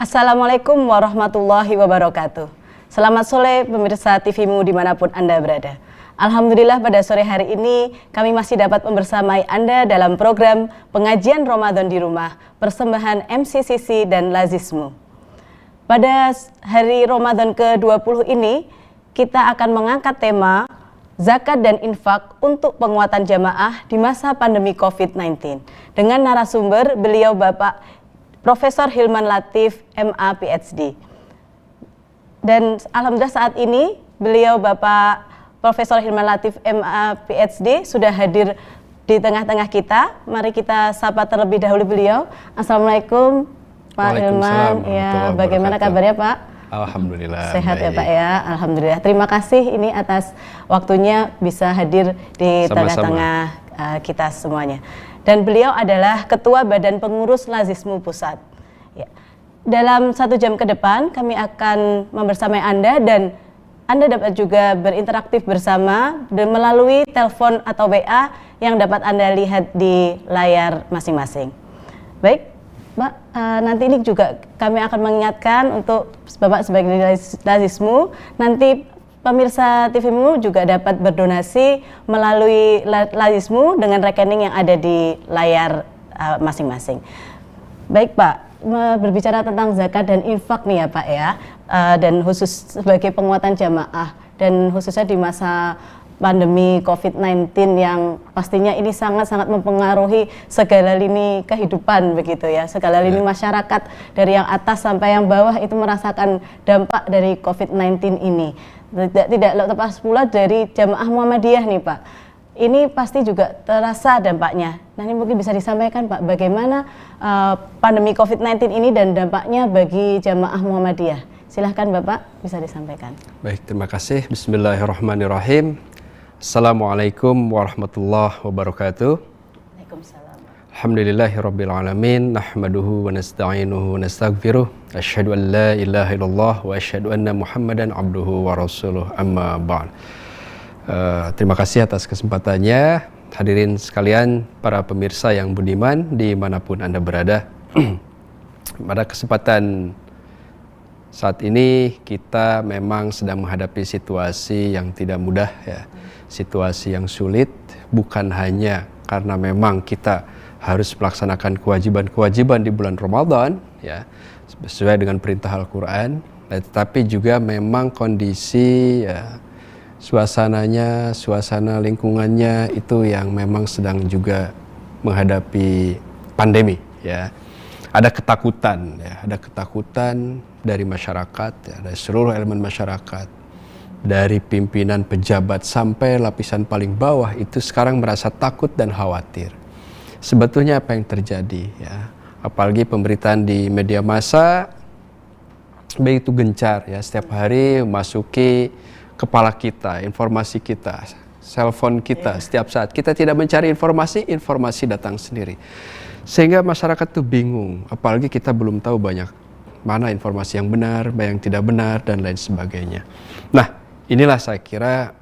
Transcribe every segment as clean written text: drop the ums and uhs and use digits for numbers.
Assalamualaikum warahmatullahi wabarakatuh. Selamat sore pemirsa TVmu dimanapun Anda berada. Alhamdulillah pada sore hari ini kami masih dapat membersamai Anda dalam program pengajian Ramadan di rumah persembahan MCCC dan Lazismu. Pada hari Ramadan ke-20 ini kita akan mengangkat tema zakat dan infak untuk penguatan jamaah di masa pandemi COVID-19 dengan narasumber beliau Bapak Profesor Hilman Latif, MA PhD. Dan alhamdulillah saat ini beliau Bapak Profesor Hilman Latif, MA PhD sudah hadir di tengah-tengah kita. Mari kita sapa terlebih dahulu beliau. Assalamualaikum Pak Hilman. Ya, bagaimana kabarnya Pak? Alhamdulillah. Sehat baik. Ya Pak ya, alhamdulillah. Terima kasih ini atas waktunya bisa hadir di tengah-tengah kita semuanya. Dan beliau adalah Ketua Badan Pengurus Lazismu Pusat. Ya. Dalam 1 jam ke depan kami akan membersamai Anda dan Anda dapat juga berinteraktif bersama melalui telepon atau WA yang dapat Anda lihat di layar masing-masing. Baik, Mbak, nanti ini juga kami akan mengingatkan untuk Bapak sebagai Lazismu, nanti pemirsa TVmu juga dapat berdonasi melalui Lazismu dengan rekening yang ada di layar masing-masing. Baik Pak, berbicara tentang zakat dan infak nih ya Pak ya, dan khusus sebagai penguatan jamaah dan khususnya di masa pandemi COVID-19 yang pastinya ini sangat-sangat mempengaruhi segala lini kehidupan begitu ya, segala lini masyarakat dari yang atas sampai yang bawah itu merasakan dampak dari COVID-19 ini. Tidak lepas pula dari jamaah Muhammadiyah nih Pak. Ini pasti juga terasa dampaknya. Nah ini mungkin bisa disampaikan Pak, bagaimana pandemi COVID-19 ini dan dampaknya bagi jamaah Muhammadiyah. Silahkan Bapak bisa disampaikan. Baik, terima kasih. Bismillahirrahmanirrahim. Assalamualaikum warahmatullahi wabarakatuh. Waalaikumsalam. Alhamdulillahirabbil alamin, nahmaduhu wa nasta'inuhu wa nastaghfiruh. Asyhadu an la ilaha illallah wa asyhadu anna Muhammadan abduhu wa rasuluh. Amma ba'd. Terima kasih atas kesempatannya. Hadirin sekalian, para pemirsa yang budiman dimanapun Anda berada. Pada kesempatan saat ini kita memang sedang menghadapi situasi yang tidak mudah ya. Situasi yang sulit bukan hanya karena memang kita harus melaksanakan kewajiban-kewajiban di bulan Ramadan ya, sesuai dengan perintah Al-Qur'an, tetapi juga memang kondisi ya, suasana lingkungannya itu yang memang sedang juga menghadapi pandemi ya. Ada ketakutan ya, ada ketakutan dari masyarakat ya, dari seluruh elemen masyarakat. Dari pimpinan pejabat sampai lapisan paling bawah itu sekarang merasa takut dan khawatir. Sebetulnya apa yang terjadi ya? Apalagi pemberitaan di media massa begitu gencar ya, setiap hari memasuki kepala kita, informasi kita, cellphone kita setiap saat. Kita tidak mencari informasi datang sendiri. Sehingga masyarakat tuh bingung, apalagi kita belum tahu banyak mana informasi yang benar, yang tidak benar dan lain sebagainya. Nah, inilah saya kira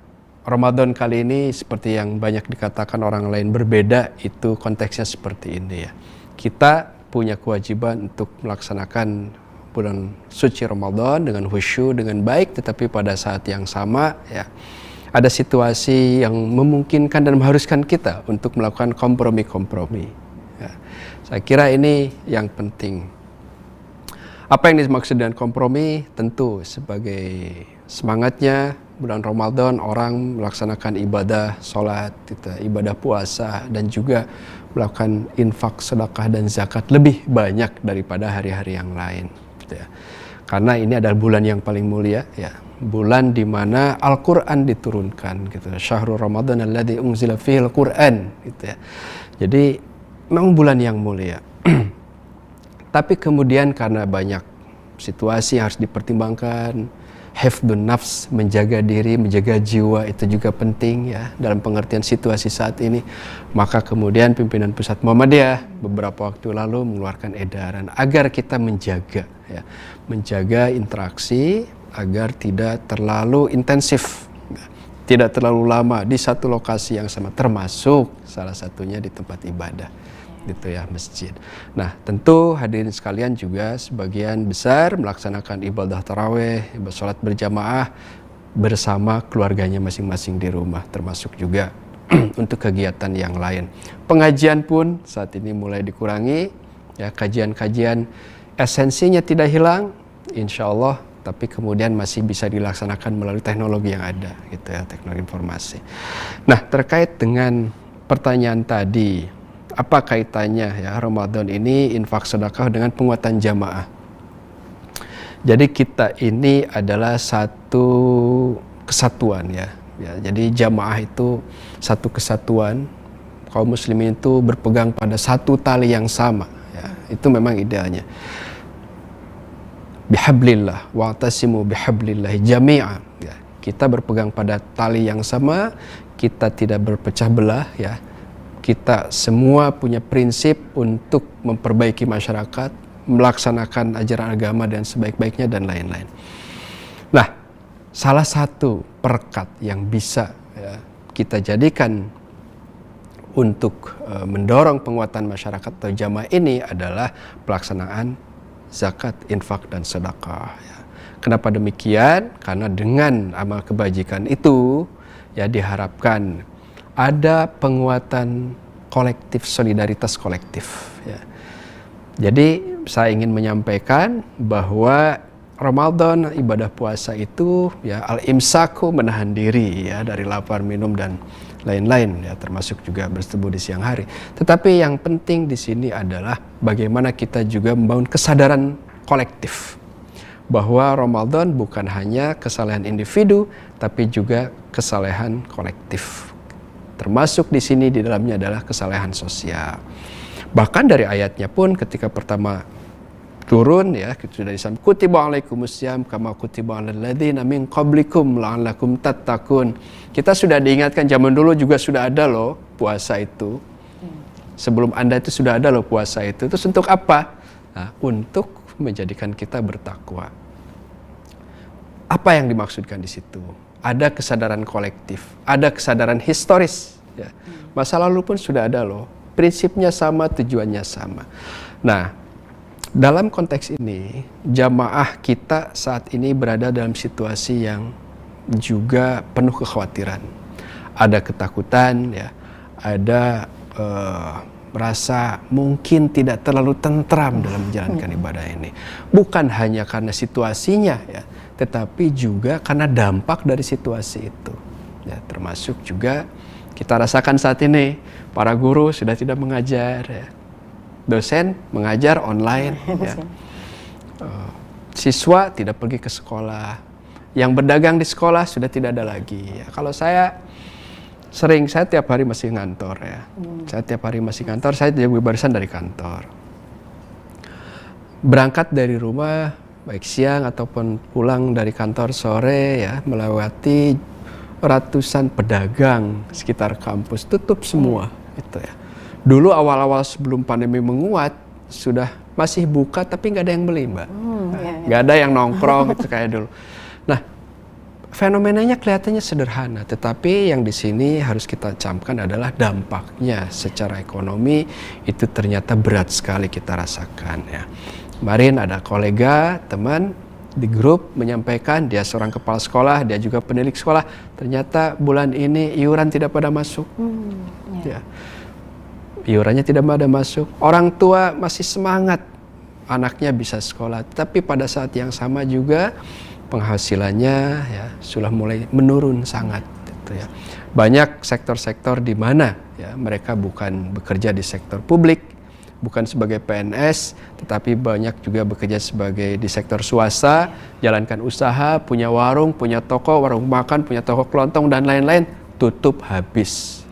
Ramadan kali ini seperti yang banyak dikatakan orang lain berbeda, itu konteksnya seperti ini ya. Kita punya kewajiban untuk melaksanakan bulan suci Ramadan dengan khusyuk, dengan baik, tetapi pada saat yang sama ya ada situasi yang memungkinkan dan mengharuskan kita untuk melakukan kompromi-kompromi. Ya. Saya kira ini yang penting. Apa yang dimaksud dengan kompromi? Tentu sebagai semangatnya bulan Ramadan orang melaksanakan ibadah sholat, ibadah puasa dan juga melakukan infak, sedekah dan zakat lebih banyak daripada hari-hari yang lain. Karena ini adalah bulan yang paling mulia, ya, bulan di mana Al-Quran diturunkan, gitu. Syahrul Ramadan alladzi unzila fihil Quran, gitu ya. Jadi memang bulan yang mulia. Tapi kemudian karena banyak situasi yang harus dipertimbangkan, hifdun nafs, menjaga diri, menjaga jiwa itu juga penting ya dalam pengertian situasi saat ini. Maka kemudian pimpinan Pusat Muhammadiyah beberapa waktu lalu mengeluarkan edaran agar kita menjaga ya, menjaga interaksi agar tidak terlalu intensif, tidak terlalu lama di satu lokasi yang sama, termasuk salah satunya di tempat ibadah. gitu ya, masjid. Nah, tentu hadirin sekalian juga sebagian besar melaksanakan ibadah tarawih, ibadah sholat berjamaah bersama keluarganya masing-masing di rumah, termasuk juga untuk kegiatan yang lain. Pengajian pun saat ini mulai dikurangi, ya, kajian-kajian esensinya tidak hilang, insya Allah, tapi kemudian masih bisa dilaksanakan melalui teknologi yang ada, gitu ya, teknologi informasi. Nah, terkait dengan pertanyaan tadi, apa kaitannya ya Ramadan ini infak sedekah dengan penguatan jamaah? Jadi kita ini adalah satu kesatuan ya. Jadi jamaah itu satu kesatuan, kaum muslimin itu berpegang pada satu tali yang sama ya. Itu memang idealnya. Bihablillah wa'tasimu bihablillah jami'a ya. Kita berpegang pada tali yang sama, kita tidak berpecah belah ya. Kita semua punya prinsip untuk memperbaiki masyarakat, melaksanakan ajaran agama dan sebaik-baiknya dan lain-lain. Nah, salah satu perekat yang bisa ya, kita jadikan untuk mendorong penguatan masyarakat atau jamaah ini adalah pelaksanaan zakat, infak, dan sedekah. Ya. Kenapa demikian? Karena dengan amal kebajikan itu ya diharapkan ada penguatan kolektif, solidaritas kolektif. Ya. Jadi saya ingin menyampaikan bahwa Ramadan, ibadah puasa itu ya al-imsaku, menahan diri ya dari lapar, minum dan lain-lain ya, termasuk juga berseteduh di siang hari. Tetapi yang penting di sini adalah bagaimana kita juga membangun kesadaran kolektif bahwa Ramadan bukan hanya kesalehan individu tapi juga kesalehan kolektif. Termasuk di sini di dalamnya adalah kesalehan sosial. Bahkan dari ayatnya pun ketika pertama turun ya, sudah disampaikan kutiba alaikumussyam kama kutiba alal ladzina min qablikum la'allakum tattaqun. Kita sudah diingatkan zaman dulu juga sudah ada loh puasa itu. Sebelum Anda itu sudah ada loh puasa itu. Terus untuk apa? Nah, untuk menjadikan kita bertakwa. Apa yang dimaksudkan di situ? Ada kesadaran kolektif, ada kesadaran historis ya. Masa lalu pun sudah ada loh. Prinsipnya sama, tujuannya sama. Nah, dalam konteks ini, jamaah kita saat ini berada dalam situasi yang juga penuh kekhawatiran. Ada ketakutan, ya, ada merasa mungkin tidak terlalu tentram dalam menjalankan ibadah ini. Bukan hanya karena situasinya, ya, tetapi juga karena dampak dari situasi itu. Ya, termasuk juga kita rasakan saat ini, para guru sudah tidak mengajar, ya. Dosen mengajar online, ya. Siswa tidak pergi ke sekolah, yang berdagang di sekolah sudah tidak ada lagi. Ya. Kalau saya tiap hari masih ngantor ya, saya tiap hari masih kantor, saya tidak barisan dari kantor. Berangkat dari rumah baik siang ataupun pulang dari kantor sore ya, melewati ratusan pedagang sekitar kampus, tutup semua itu ya. Dulu awal-awal sebelum pandemi menguat sudah masih buka tapi nggak ada yang beli, Mbak. Nggak ada yang nongkrong itu kayak dulu. Nah, fenomenanya kelihatannya sederhana, tetapi yang di sini harus kita camkan adalah dampaknya secara ekonomi itu ternyata berat sekali kita rasakan ya. Kemarin ada kolega, teman di grup menyampaikan dia seorang kepala sekolah, dia juga penilik sekolah, ternyata bulan ini iuran tidak pada masuk. Ya. Iurannya tidak ada masuk. Orang tua masih semangat anaknya bisa sekolah, tapi pada saat yang sama juga penghasilannya ya sudah mulai menurun sangat gitu ya. Banyak sektor-sektor di mana ya mereka bukan bekerja di sektor publik, bukan sebagai PNS, tetapi banyak juga bekerja sebagai di sektor swasta, jalankan usaha, punya warung, punya toko, warung makan, punya toko kelontong dan lain-lain, tutup habis.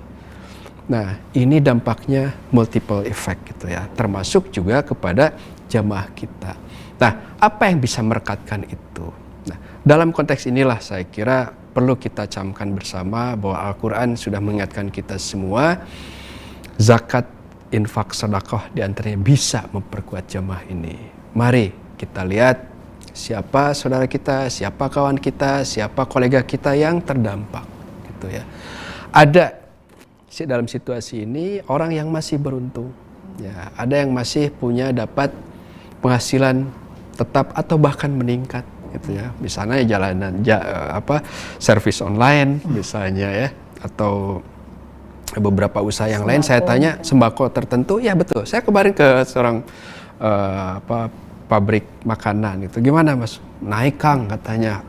Nah, ini dampaknya multiple effect gitu ya, termasuk juga kepada jamaah kita. Nah, apa yang bisa merekatkan itu? Nah, dalam konteks inilah saya kira perlu kita camkan bersama bahwa Al-Quran sudah mengingatkan kita semua, zakat, infak, sedekah diantaranya bisa memperkuat jamaah ini. Mari kita lihat siapa saudara kita, siapa kawan kita, siapa kolega kita yang terdampak gitu ya. Ada dalam situasi ini orang yang masih beruntung ya, ada yang masih punya dapat penghasilan tetap atau bahkan meningkat gitu ya. Misalnya servis online misalnya ya, atau beberapa usaha yang lain. Saya tanya sembako tertentu, ya betul. Saya kemarin ke seorang pabrik makanan itu, gimana Mas? Naik Kang katanya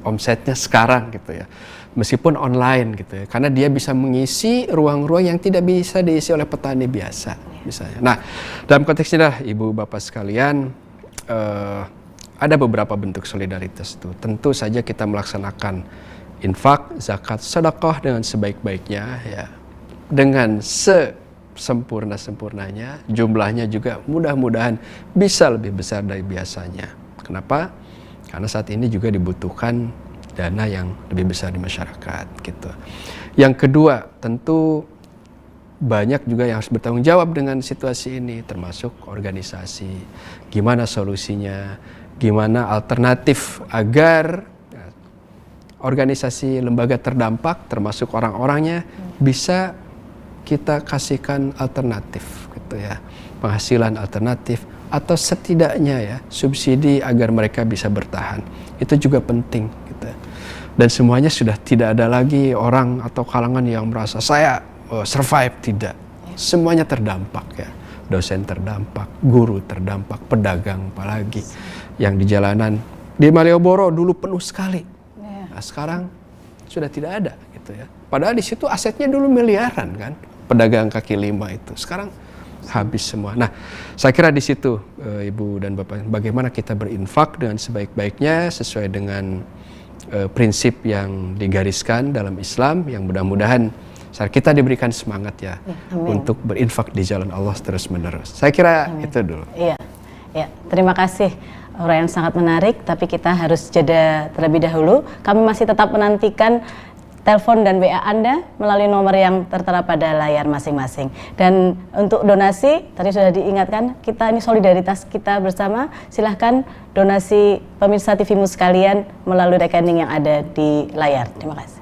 omsetnya sekarang gitu ya. Meskipun online gitu ya, karena dia bisa mengisi ruang-ruang yang tidak bisa diisi oleh petani biasa misalnya. Nah, dalam konteks ini Ibu Bapak sekalian, ada beberapa bentuk solidaritas itu. Tentu saja kita melaksanakan infak, zakat, sedekah dengan sebaik-baiknya ya. Dengan sempurna-sempurnanya, jumlahnya juga mudah-mudahan bisa lebih besar dari biasanya. Kenapa? Karena saat ini juga dibutuhkan dana yang lebih besar di masyarakat gitu. Yang kedua, tentu banyak juga yang harus bertanggung jawab dengan situasi ini, termasuk organisasi. Gimana solusinya? Gimana alternatif agar organisasi lembaga terdampak, termasuk orang-orangnya, bisa kita kasihkan alternatif gitu ya, penghasilan alternatif, atau setidaknya ya subsidi agar mereka bisa bertahan. Itu juga penting gitu. Dan semuanya sudah tidak ada lagi orang atau kalangan yang merasa saya survive, tidak. Semuanya terdampak ya. Dosen terdampak, guru terdampak, pedagang apalagi yang di jalanan. Di Malioboro dulu penuh sekali. Nah, sekarang sudah tidak ada gitu ya. Padahal di situ asetnya dulu miliaran kan, pedagang kaki lima itu. Sekarang habis semua. Nah, saya kira di situ Ibu dan Bapak, bagaimana kita berinfak dengan sebaik-baiknya sesuai dengan prinsip yang digariskan dalam Islam, yang mudah-mudahan kita diberikan semangat ya, untuk berinfak di jalan Allah terus-menerus. Saya kira itu dulu. Iya, ya, terima kasih. Uraian sangat menarik, tapi kita harus jeda terlebih dahulu. Kami masih tetap menantikan telepon dan WA Anda melalui nomor yang tertera pada layar masing-masing. Dan untuk donasi, tadi sudah diingatkan, kita ini solidaritas kita bersama. Silahkan donasi pemirsa TVmu sekalian melalui rekening yang ada di layar. Terima kasih.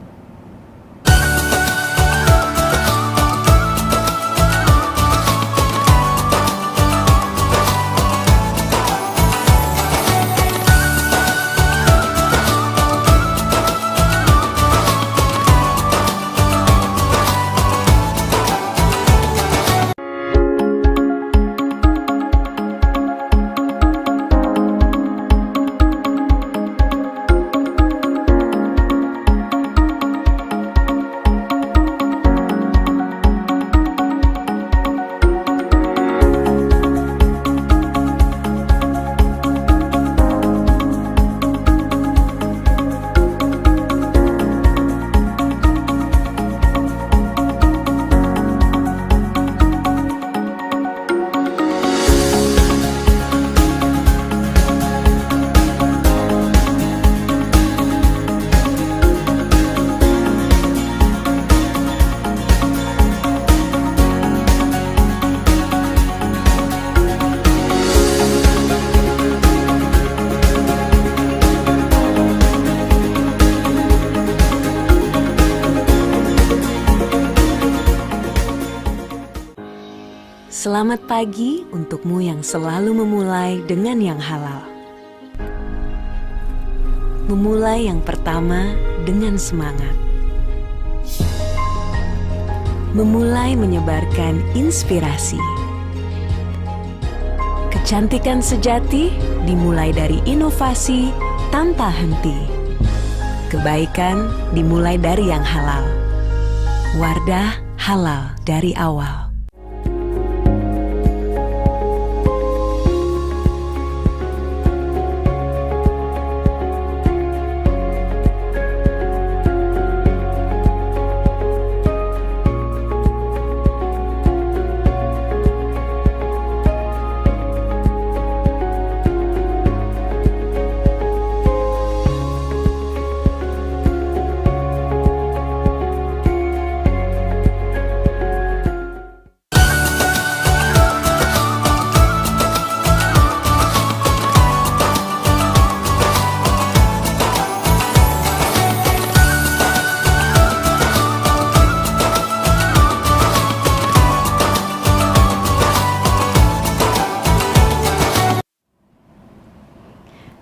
Selamat pagi untukmu yang selalu memulai dengan yang halal. Memulai yang pertama dengan semangat. Memulai menyebarkan inspirasi. Kecantikan sejati dimulai dari inovasi tanpa henti. Kebaikan dimulai dari yang halal. Wardah halal dari awal.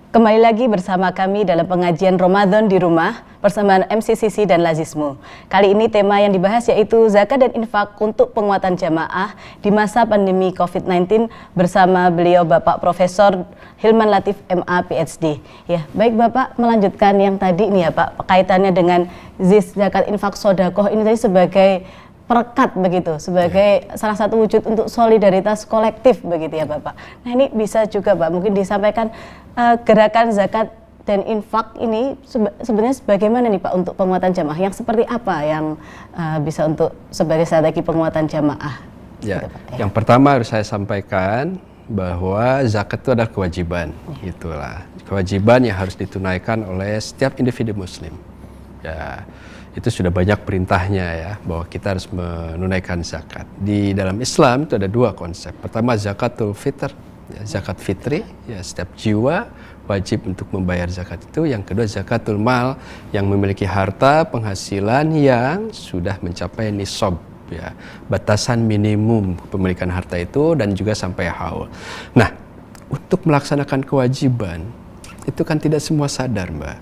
Kembali lagi bersama kami dalam pengajian Ramadan di rumah persembahan MCCC dan Lazismu. Kali ini tema yang dibahas yaitu zakat dan infak untuk penguatan jamaah di masa pandemi COVID-19 bersama beliau Bapak Profesor Hilman Latif MA PhD. Ya, baik Bapak, melanjutkan yang tadi nih ya Pak, kaitannya dengan zakat infak sodakoh ini tadi sebagai perekat begitu, sebagai salah satu wujud untuk solidaritas kolektif begitu ya Bapak. Nah ini bisa juga Pak mungkin disampaikan gerakan zakat dan infak ini sebenarnya bagaimana nih Pak untuk penguatan jamaah, yang seperti apa yang bisa untuk sebagai strategi penguatan jamaah? Ya, gitu, Pak, yang pertama harus saya sampaikan bahwa zakat itu adalah kewajiban, itulah kewajiban yang harus ditunaikan oleh setiap individu Muslim. Ya, itu sudah banyak perintahnya ya, bahwa kita harus menunaikan zakat. Di dalam Islam itu ada dua konsep. Pertama zakatul fitr, ya, zakat fitri, ya setiap jiwa wajib untuk membayar zakat itu. Yang kedua zakatul mal, yang memiliki harta penghasilan yang sudah mencapai nisab, ya, batasan minimum pemilikan harta itu dan juga sampai haul. Nah, untuk melaksanakan kewajiban itu kan tidak semua sadar Mbak.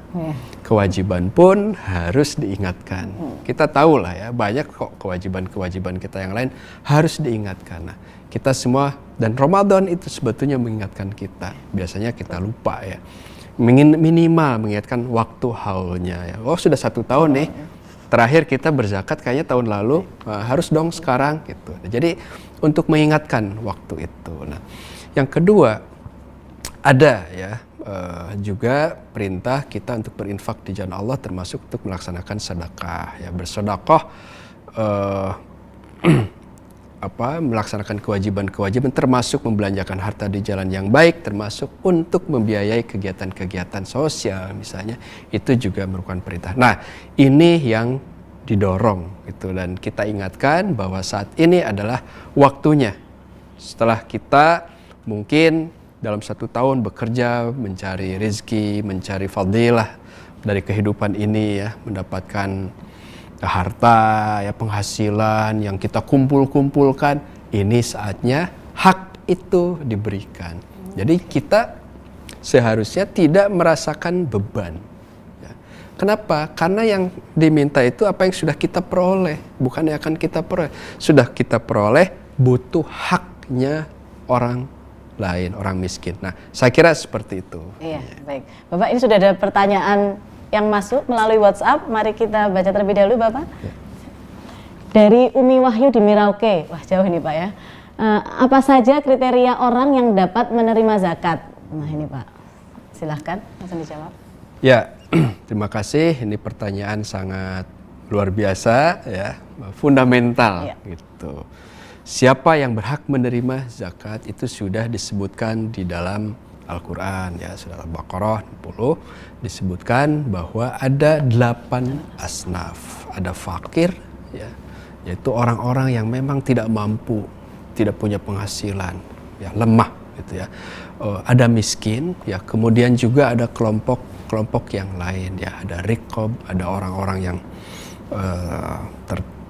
Kewajiban pun harus diingatkan. Kita tahu lah ya, banyak kok kewajiban-kewajiban kita yang lain harus diingatkan. Nah, kita semua, dan Ramadan itu sebetulnya mengingatkan kita. Biasanya kita lupa ya. Minimal mengingatkan waktu haulnya ya. Oh sudah 1 tahun nih, terakhir kita berzakat kayaknya tahun lalu, harus dong sekarang gitu. Jadi untuk mengingatkan waktu itu. Nah, yang kedua ada ya, juga perintah kita untuk berinfak di jalan Allah, termasuk untuk melaksanakan sedekah ya, bersedekah, melaksanakan kewajiban-kewajiban, termasuk membelanjakan harta di jalan yang baik, termasuk untuk membiayai kegiatan-kegiatan sosial misalnya, itu juga merupakan perintah. Nah, ini yang didorong gitu, dan kita ingatkan bahwa saat ini adalah waktunya. Setelah kita mungkin dalam 1 tahun bekerja, mencari rezeki, mencari fadilah dari kehidupan ini ya, mendapatkan harta ya, penghasilan yang kita kumpulkan, ini saatnya hak itu diberikan. Jadi kita seharusnya tidak merasakan beban ya. Kenapa? Karena yang diminta itu apa yang sudah kita peroleh, bukan yang akan kita peroleh. Sudah kita peroleh, butuh haknya orang lain, orang miskin. Nah, saya kira seperti itu. Iya, baik. Bapak, ini sudah ada pertanyaan yang masuk melalui WhatsApp. Mari kita baca terlebih dahulu, Bapak. Ya. Dari Umi Wahyu di Merauke. Wah, jauh ini, Pak ya. Apa saja kriteria orang yang dapat menerima zakat? Nah, ini, Pak. Silahkan, langsung dijawab. Ya, terima kasih. Ini pertanyaan sangat luar biasa, ya, fundamental, gitu. Siapa yang berhak menerima zakat itu sudah disebutkan di dalam Al-Quran ya, surah Al-Baqarah 60 disebutkan bahwa ada 8 asnaf. Ada fakir ya, yaitu orang-orang yang memang tidak mampu, tidak punya penghasilan, ya, lemah gitu ya. Ada miskin ya, kemudian juga ada kelompok yang lain ya, ada riqab, ada orang-orang yang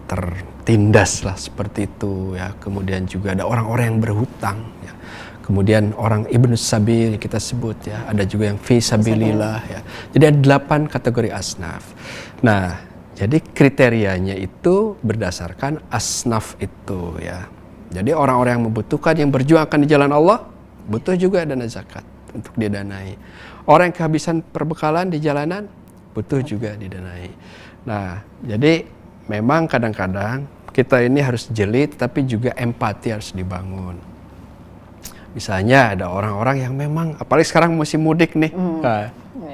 tertindas lah seperti itu ya, kemudian juga ada orang-orang yang berhutang ya, kemudian orang ibnu sabil kita sebut ya, ada juga yang fi sabilillah ya. Jadi ada 8 kategori asnaf. Nah, jadi kriterianya itu berdasarkan asnaf itu ya. Jadi orang-orang yang membutuhkan, yang berjuang akan di jalan Allah, butuh juga dana zakat untuk didanai. Orang yang kehabisan perbekalan di jalanan, butuh juga didanai. Nah, jadi memang kadang-kadang kita ini harus jeli, tapi juga empati harus dibangun. Misalnya ada orang-orang yang memang, apalagi sekarang musim mudik nih,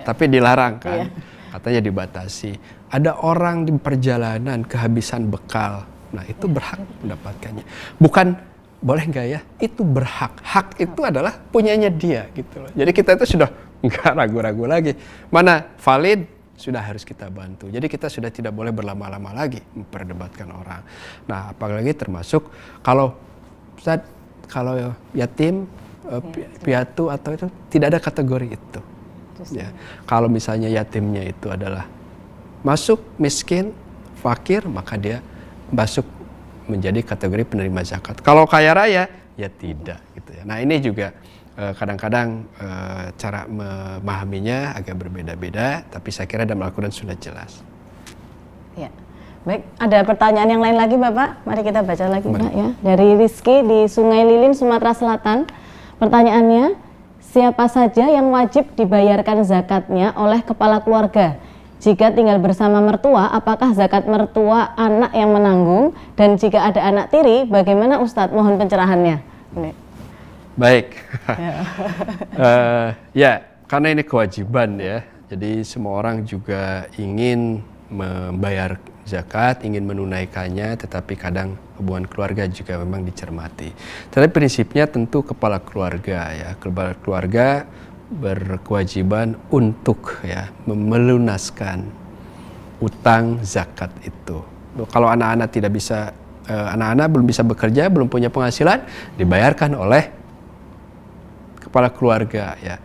tapi dilarang kan, katanya dibatasi. Ada orang di perjalanan kehabisan bekal, nah itu berhak mendapatkannya. Bukan boleh nggak ya, itu berhak. Hak itu adalah punyanya dia gitu loh. Jadi kita itu sudah nggak ragu-ragu lagi. Mana valid, sudah harus kita bantu. Jadi kita sudah tidak boleh berlama-lama lagi memperdebatkan orang. Nah, apalagi termasuk kalau yatim, piatu atau itu tidak ada kategori itu. Ya. Kalau misalnya yatimnya itu adalah masuk miskin, fakir, maka dia masuk menjadi kategori penerima zakat. Kalau kaya raya, ya tidak gitu ya. Nah, ini juga kadang-kadang cara memahaminya agak berbeda-beda, tapi saya kira dalam Al-Quran sudah jelas. Ya. Baik, ada pertanyaan yang lain lagi Bapak? Mari kita baca lagi Pak ya. Dari Rizky di Sungai Lilin, Sumatera Selatan. Pertanyaannya, siapa saja yang wajib dibayarkan zakatnya oleh kepala keluarga? Jika tinggal bersama mertua, apakah zakat mertua anak yang menanggung? Dan jika ada anak tiri, bagaimana Ustadz? Mohon pencerahannya. Baik, ya karena ini kewajiban ya, jadi semua orang juga ingin membayar zakat, ingin menunaikannya, tetapi kadang hubungan keluarga juga memang dicermati. Tapi prinsipnya tentu kepala keluarga ya, kepala keluarga berkewajiban untuk ya melunaskan utang zakat itu. Kalau anak-anak tidak bisa, anak-anak belum bisa bekerja, belum punya penghasilan, dibayarkan oleh kepala keluarga ya.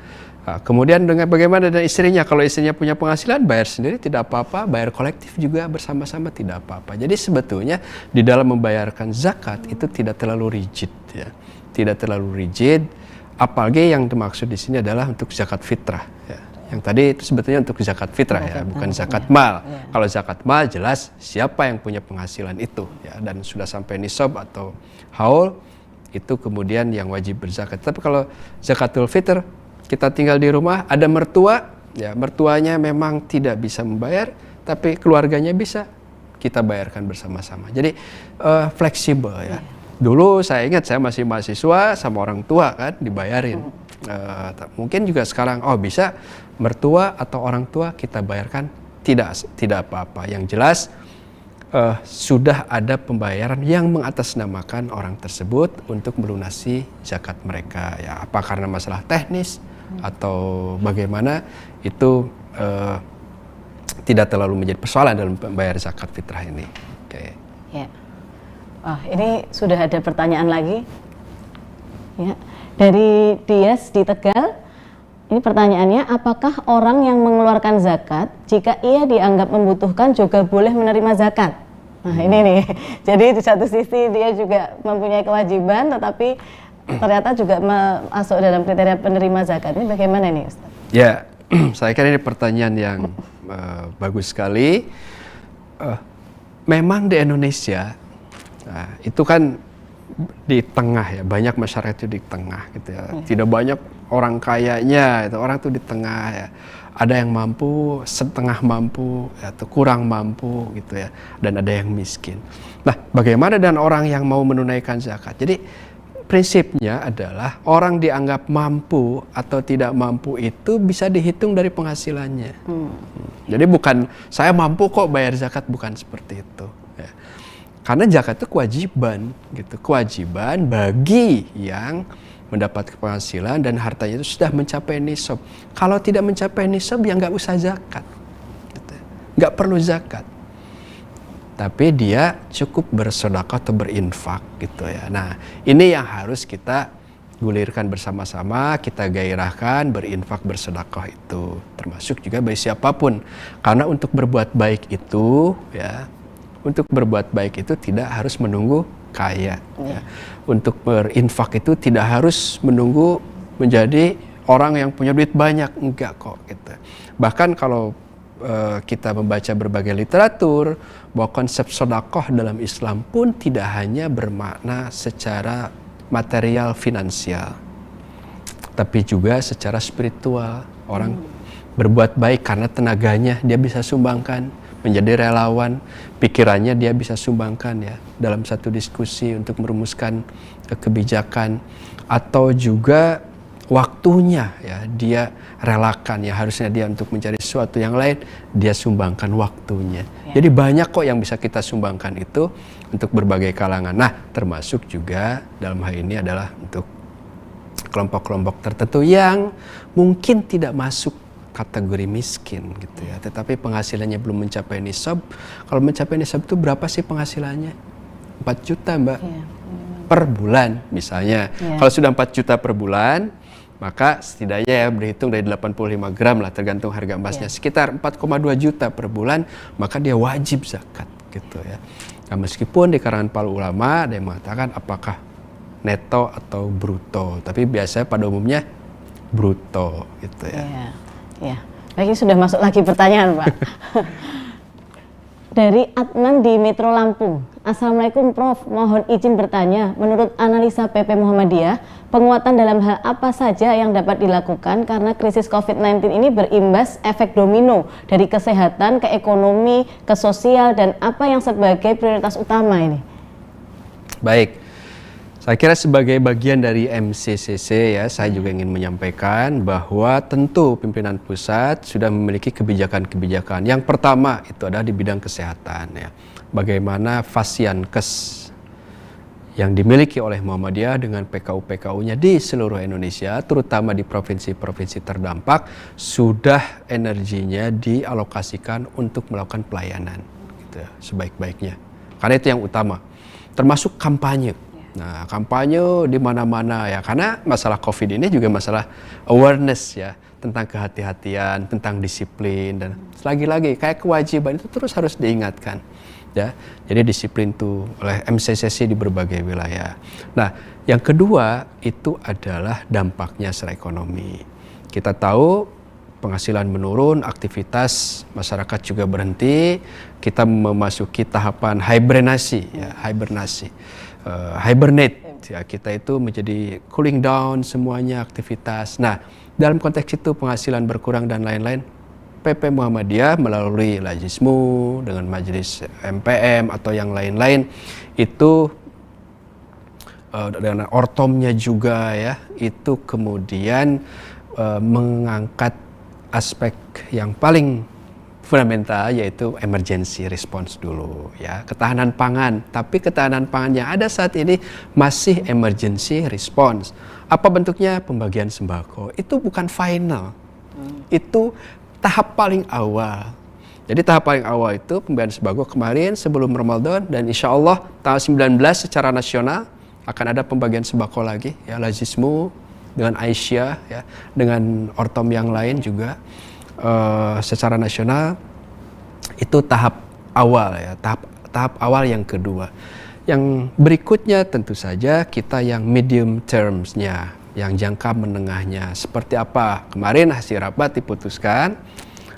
Nah, kemudian dengan bagaimana dengan istrinya? Kalau istrinya punya penghasilan, bayar sendiri tidak apa-apa, bayar kolektif juga bersama-sama tidak apa-apa. Jadi sebetulnya di dalam membayarkan zakat itu tidak terlalu rigid ya. Tidak terlalu rigid, apalagi yang dimaksud di sini adalah untuk zakat fitrah ya. Yang tadi itu sebetulnya untuk zakat fitrah ya, bukan zakat mal. Kalau zakat mal jelas siapa yang punya penghasilan itu ya, dan sudah sampai nisab atau haul, itu kemudian yang wajib berzakat. Tapi kalau zakatul fitr, kita tinggal di rumah, ada mertua, ya mertuanya memang tidak bisa membayar, tapi keluarganya bisa, kita bayarkan bersama-sama. Jadi fleksibel ya. Dulu saya ingat saya masih mahasiswa sama orang tua kan dibayarin. Mungkin juga sekarang bisa mertua atau orang tua kita bayarkan, tidak apa-apa. Yang jelas sudah ada pembayaran yang mengatasnamakan orang tersebut untuk melunasi zakat mereka ya, apa karena masalah teknis atau bagaimana itu tidak terlalu menjadi persoalan dalam membayar zakat fitrah ini. Oke. Ya. Ini sudah ada pertanyaan lagi ya, dari Dias di Tegal. Ini pertanyaannya, apakah orang yang mengeluarkan zakat, jika ia dianggap membutuhkan juga boleh menerima zakat? Nah ini nih, jadi di satu sisi dia juga mempunyai kewajiban, tetapi ternyata juga masuk dalam kriteria penerima zakat. Ini bagaimana nih Ustaz? Ya, saya kira ini pertanyaan yang bagus sekali. Memang di Indonesia, itu kan di tengah ya, banyak masyarakat itu di tengah gitu ya. Tidak banyak orang kayanya, itu orang tuh di tengah ya. Ada yang mampu, setengah mampu, atau kurang mampu gitu ya. Dan ada yang miskin. Nah, bagaimana dengan orang yang mau menunaikan zakat? Jadi prinsipnya adalah orang dianggap mampu atau tidak mampu itu bisa dihitung dari penghasilannya. Jadi bukan saya mampu kok bayar zakat, bukan seperti itu. Ya. Karena zakat itu kewajiban, gitu, kewajiban bagi yang mendapat penghasilan dan hartanya itu sudah mencapai nisab. Kalau tidak mencapai nisab ya nggak usah zakat, gitu. Nggak perlu zakat. Tapi dia cukup bersedekah atau berinfak gitu ya. Nah ini yang harus kita gulirkan bersama-sama, kita gairahkan berinfak bersedekah itu, termasuk juga bagi siapapun. Karena untuk berbuat baik itu ya, untuk berbuat baik itu tidak harus menunggu kaya. Ya. Untuk berinfak itu tidak harus menunggu menjadi orang yang punya duit banyak, enggak kok gitu. Bahkan kalau kita membaca berbagai literatur bahwa konsep sedekah dalam Islam pun tidak hanya bermakna secara material finansial, tapi juga secara spiritual. Orang berbuat baik karena tenaganya dia bisa sumbangkan, menjadi relawan, pikirannya dia bisa sumbangkan ya dalam satu diskusi untuk merumuskan kebijakan, atau juga waktunya ya dia relakan ya, harusnya dia untuk mencari sesuatu yang lain, dia sumbangkan waktunya. Ya. Jadi banyak kok yang bisa kita sumbangkan itu untuk berbagai kalangan. Nah, termasuk juga dalam hal ini adalah untuk kelompok-kelompok tertentu yang mungkin tidak masuk kategori miskin gitu ya, tetapi penghasilannya belum mencapai nisab. Kalau mencapai nisab itu berapa sih penghasilannya? 4 juta Mbak, per bulan misalnya. Kalau sudah 4 juta per bulan, maka setidaknya ya berhitung dari 85 gram lah tergantung harga emasnya, sekitar 4,2 juta per bulan, maka dia wajib zakat gitu ya. Nah, meskipun di kalangan para ulama ada yang mengatakan apakah neto atau bruto, tapi biasanya pada umumnya bruto gitu ya. Iya, iya. Baik, ini sudah masuk lagi pertanyaan, Pak. Dari Adnan di Metro Lampung. Assalamualaikum Prof, mohon izin bertanya, menurut analisa PP Muhammadiyah, penguatan dalam hal apa saja yang dapat dilakukan karena krisis COVID-19 ini berimbas efek domino dari kesehatan, ke ekonomi, ke sosial, dan apa yang sebagai prioritas utama ini? Baik, saya kira sebagai bagian dari MCCC ya, saya juga ingin menyampaikan bahwa tentu pimpinan pusat sudah memiliki kebijakan-kebijakan. Yang pertama itu adalah di bidang kesehatan ya. Bagaimana Fasiankes yang dimiliki oleh Muhammadiyah dengan PKU-PKU-nya di seluruh Indonesia, terutama di provinsi-provinsi terdampak, sudah energinya dialokasikan untuk melakukan pelayanan gitu ya, sebaik-baiknya. Karena itu yang utama. Termasuk kampanye. Nah, kampanye di mana-mana ya, karena masalah COVID ini juga masalah awareness ya, tentang kehati-hatian, tentang disiplin, dan lagi-lagi kayak kewajiban itu terus harus diingatkan ya. Jadi disiplin itu oleh MCCC di berbagai wilayah. Nah, yang kedua itu adalah dampaknya secara ekonomi. Kita tahu penghasilan menurun, aktivitas masyarakat juga berhenti, kita memasuki tahapan hibernasi ya, hibernate ya, kita itu menjadi cooling down semuanya aktivitas. Nah, dalam konteks itu penghasilan berkurang dan lain-lain, PP Muhammadiyah melalui Lajismu dengan Majelis MPM atau yang lain-lain itu dengan ortomnya juga ya, itu kemudian mengangkat aspek yang paling fundamental, yaitu emergency response dulu ya, ketahanan pangan. Tapi ketahanan pangan yang ada saat ini masih emergency response. Apa bentuknya? Pembagian sembako. Itu bukan final, itu tahap paling awal. Jadi tahap paling awal itu pembagian sembako kemarin sebelum Ramadan, dan insya Allah tanggal 19 secara nasional akan ada pembagian sembako lagi ya, Lajismu dengan Aisyah ya, dengan ortom yang lain juga secara nasional. Itu tahap awal ya, tahap awal yang kedua. Yang berikutnya tentu saja kita yang medium terms-nya, yang jangka menengahnya. Seperti apa? Kemarin hasil rapat diputuskan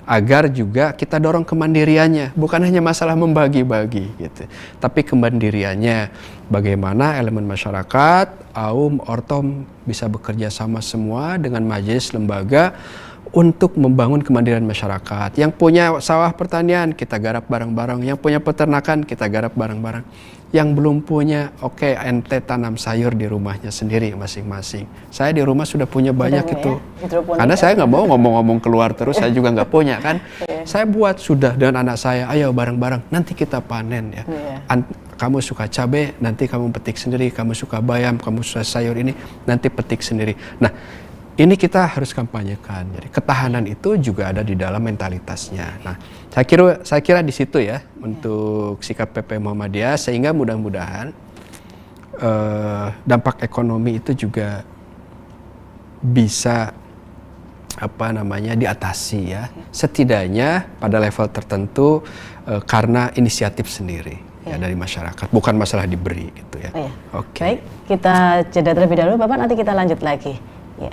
agar juga kita dorong kemandiriannya, bukan hanya masalah membagi-bagi gitu, tapi kemandiriannya. Bagaimana elemen masyarakat, AUM, ortom bisa bekerja sama semua dengan majelis lembaga untuk membangun kemandirian masyarakat. Yang punya sawah pertanian kita garap bareng-bareng, yang punya peternakan kita garap bareng-bareng. Yang belum punya, oke, ente tanam sayur di rumahnya sendiri masing-masing. Saya di rumah sudah punya banyak itu. Ya? Karena saya nggak mau ngomong-ngomong keluar terus, saya juga nggak punya kan. Saya buat sudah dengan anak saya, ayo bareng-bareng, nanti kita panen ya. Kamu suka cabai, nanti kamu petik sendiri. Kamu suka bayam, kamu suka sayur ini, nanti petik sendiri. Nah, ini kita harus kampanyekan. Jadi ketahanan itu juga ada di dalam mentalitasnya. Nah, saya kira di situ ya untuk sikap PP Muhammadiyah, sehingga mudah-mudahan dampak ekonomi itu juga bisa diatasi ya. Setidaknya pada level tertentu karena inisiatif sendiri ya dari masyarakat, bukan masalah diberi gitu ya. Oke. Baik, kita jeda terlebih dahulu Bapak, nanti kita lanjut lagi. Ya.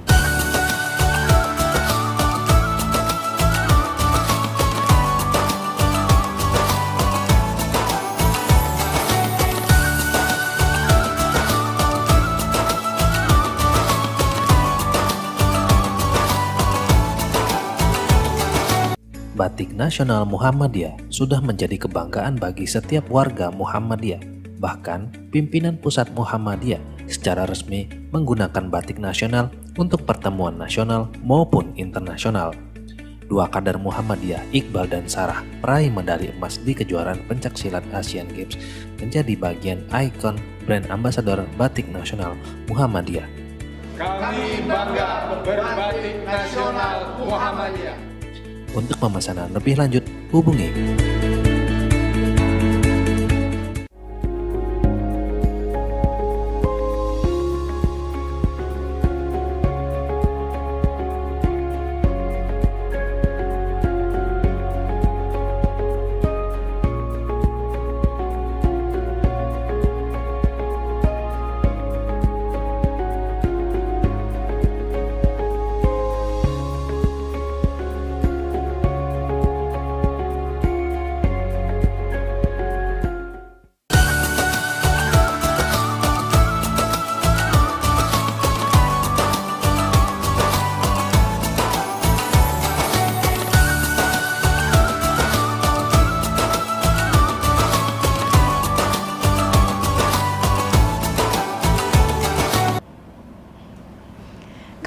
Batik Nasional Muhammadiyah sudah menjadi kebanggaan bagi setiap warga Muhammadiyah. Bahkan, pimpinan pusat Muhammadiyah secara resmi menggunakan batik nasional untuk pertemuan nasional maupun internasional. Dua kader Muhammadiyah, Iqbal dan Sarah, peraih medali emas di kejuaraan pencaksilat Asian Games, menjadi bagian ikon brand ambasador batik nasional Muhammadiyah. Kami bangga berbatik nasional Muhammadiyah. Untuk pemesanan lebih lanjut, hubungi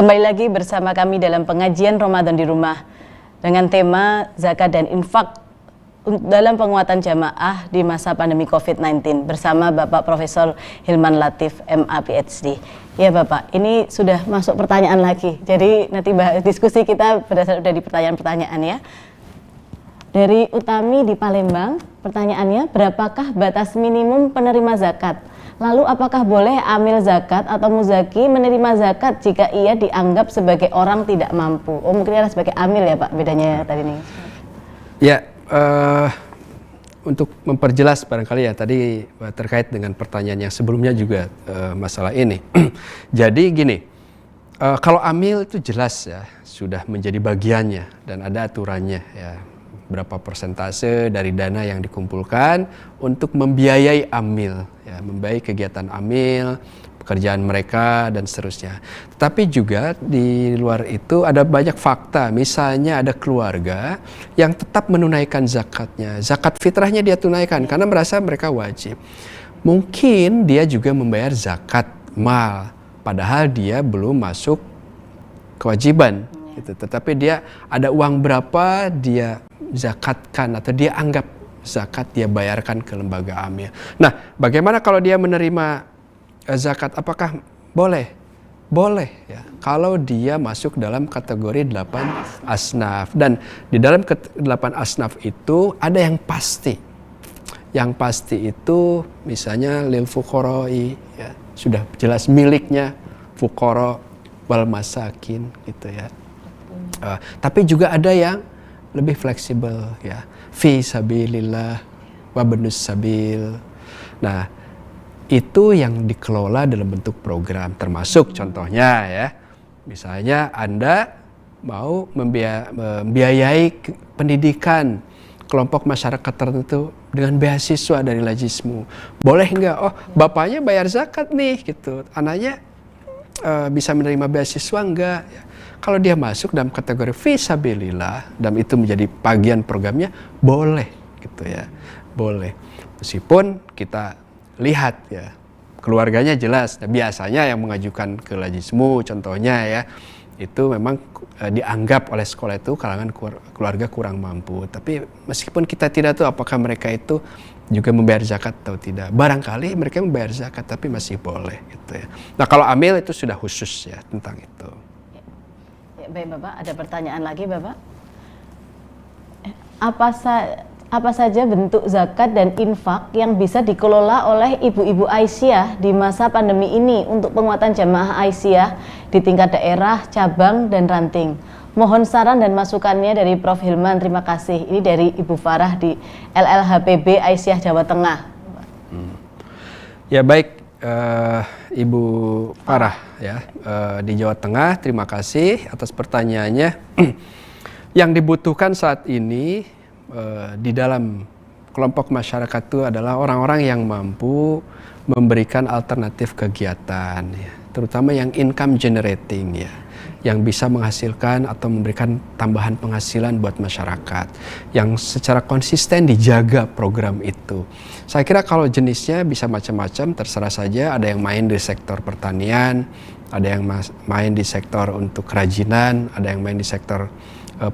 Kembali lagi bersama kami dalam pengajian Ramadan di rumah dengan tema zakat dan infak dalam penguatan jamaah di masa pandemi COVID-19 bersama Bapak Profesor Hilman Latif, MA PhD. Ya Bapak, ini sudah masuk pertanyaan lagi. Jadi nanti diskusi kita berdasarkan dari pertanyaan-pertanyaan ya. Dari Utami di Palembang, pertanyaannya, berapakah batas minimum penerima zakat? Lalu apakah boleh amil zakat atau muzaki menerima zakat jika ia dianggap sebagai orang tidak mampu? Oh mungkin ada sebagai amil ya Pak, bedanya tadi nih. Ya, untuk memperjelas barangkali ya tadi terkait dengan pertanyaan yang sebelumnya juga masalah ini. Jadi gini, kalau amil itu jelas ya sudah menjadi bagiannya dan ada aturannya ya. Berapa persentase dari dana yang dikumpulkan untuk membiayai amil, ya, membiayai kegiatan amil, pekerjaan mereka dan seterusnya. Tapi juga di luar itu ada banyak fakta, misalnya ada keluarga yang tetap menunaikan zakatnya, zakat fitrahnya dia tunaikan karena merasa mereka wajib. Mungkin dia juga membayar zakat mal, padahal dia belum masuk kewajiban. Gitu. Tetapi dia ada uang berapa dia zakatkan atau dia anggap zakat dia bayarkan ke lembaga amil. Nah, bagaimana kalau dia menerima zakat? Apakah boleh? Boleh ya. Kalau dia masuk dalam kategori 8 asnaf dan di dalam 8 asnaf itu ada yang pasti. Yang pasti itu misalnya lil fuqara'i ya, sudah jelas miliknya fuqara wal masakin gitu ya. Tapi juga ada yang lebih fleksibel ya, fi sabilillah wa benus sabil. Nah, itu yang dikelola dalam bentuk program, termasuk contohnya ya, misalnya Anda mau membiayai pendidikan kelompok masyarakat tertentu dengan beasiswa dari Lajismu, boleh nggak? Oh, bapaknya bayar zakat nih, gitu, anaknya bisa menerima beasiswa enggak? Ya. Kalau dia masuk dalam kategori fisabilillah dan itu menjadi bagian programnya, boleh gitu ya, boleh. Meskipun kita lihat ya, keluarganya jelas. Nah, biasanya yang mengajukan ke Lajismu contohnya ya, itu memang dianggap oleh sekolah itu kalangan keluarga kurang mampu. Tapi meskipun kita tidak tahu apakah mereka itu juga membayar zakat atau tidak. Barangkali mereka membayar zakat tapi masih boleh gitu ya. Nah, kalau amil itu sudah khusus ya tentang itu. Baik Bapak, ada pertanyaan lagi Bapak. Apa saja bentuk zakat dan infak yang bisa dikelola oleh Ibu-Ibu Aisyah di masa pandemi ini untuk penguatan jamaah Aisyah di tingkat daerah, cabang, dan ranting? Mohon saran dan masukannya dari Prof. Hilman, terima kasih. Ini dari Ibu Farah di LLHPB Aisyah Jawa Tengah. Ya baik. Ibu Farah ya di Jawa Tengah, terima kasih atas pertanyaannya. Yang dibutuhkan saat ini di dalam kelompok masyarakat itu adalah orang-orang yang mampu memberikan alternatif kegiatan ya, terutama yang income generating ya, yang bisa menghasilkan atau memberikan tambahan penghasilan buat masyarakat, yang secara konsisten dijaga program itu. Saya kira kalau jenisnya bisa macam-macam, terserah saja. Ada yang main di sektor pertanian, ada yang main di sektor untuk kerajinan, ada yang main di sektor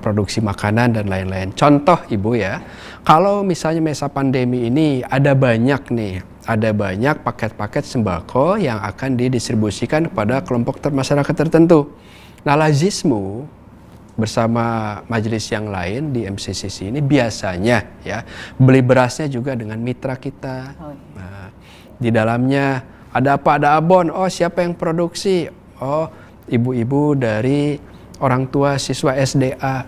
produksi makanan dan lain-lain. Contoh Ibu ya, kalau misalnya masa pandemi ini ada banyak paket-paket sembako yang akan didistribusikan kepada kelompok masyarakat tertentu. Nah, Lajismu bersama majelis yang lain di MCCC ini biasanya ya beli berasnya juga dengan mitra kita. Nah, di dalamnya ada apa? Ada abon. Oh, siapa yang produksi? Oh, ibu-ibu dari orang tua siswa SDA.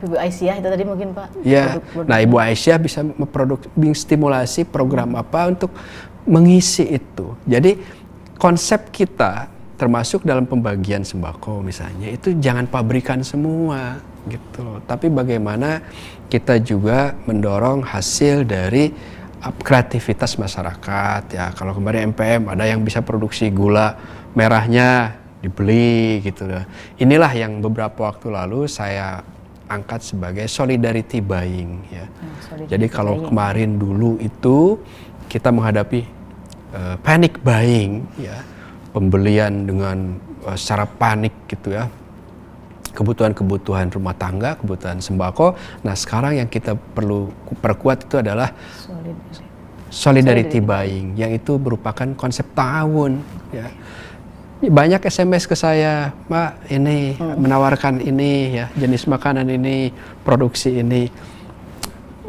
Ibu Aisyah itu tadi mungkin Pak. Ya. Nah, Ibu Aisyah bisa menstimulasi program apa untuk mengisi itu. Jadi konsep kita termasuk dalam pembagian sembako misalnya, itu jangan pabrikan semua gitu, tapi bagaimana kita juga mendorong hasil dari kreativitas masyarakat ya. Kalau kemarin MPM ada yang bisa produksi gula merahnya dibeli gitu. Inilah yang beberapa waktu lalu saya angkat sebagai solidarity buying ya. Jadi kalau kemarin dulu itu kita menghadapi panic buying ya, pembelian dengan secara panik gitu ya, kebutuhan-kebutuhan rumah tangga, kebutuhan sembako. Nah sekarang yang kita perlu perkuat itu adalah solidarity buying, yang itu merupakan konsep tahun ya. Banyak SMS ke saya, Mbak, ini menawarkan ini ya, jenis makanan ini, produksi ini.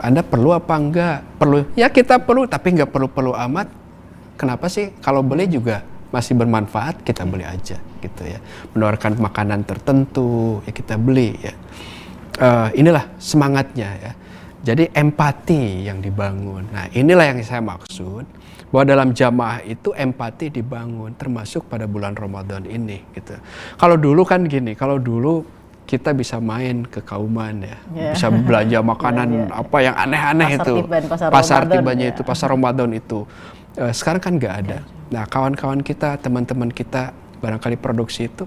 Anda perlu apa enggak? Perlu. Ya kita perlu, tapi enggak perlu-perlu amat. Kenapa sih? Kalau beli juga masih bermanfaat, kita beli aja gitu ya. Menawarkan makanan tertentu, ya kita beli ya. Inilah semangatnya ya. Jadi empati yang dibangun. Nah inilah yang saya maksud, bahwa dalam jamaah itu empati dibangun, termasuk pada bulan Ramadan ini gitu. Kalau dulu kan gini, kalau dulu kita bisa main ke Kauman ya, bisa belanja makanan apa yang aneh-aneh itu, pasar tibannya itu, pasar Ramadan itu. Sekarang kan nggak ada. Nah kawan-kawan kita, teman-teman kita, barangkali produksi itu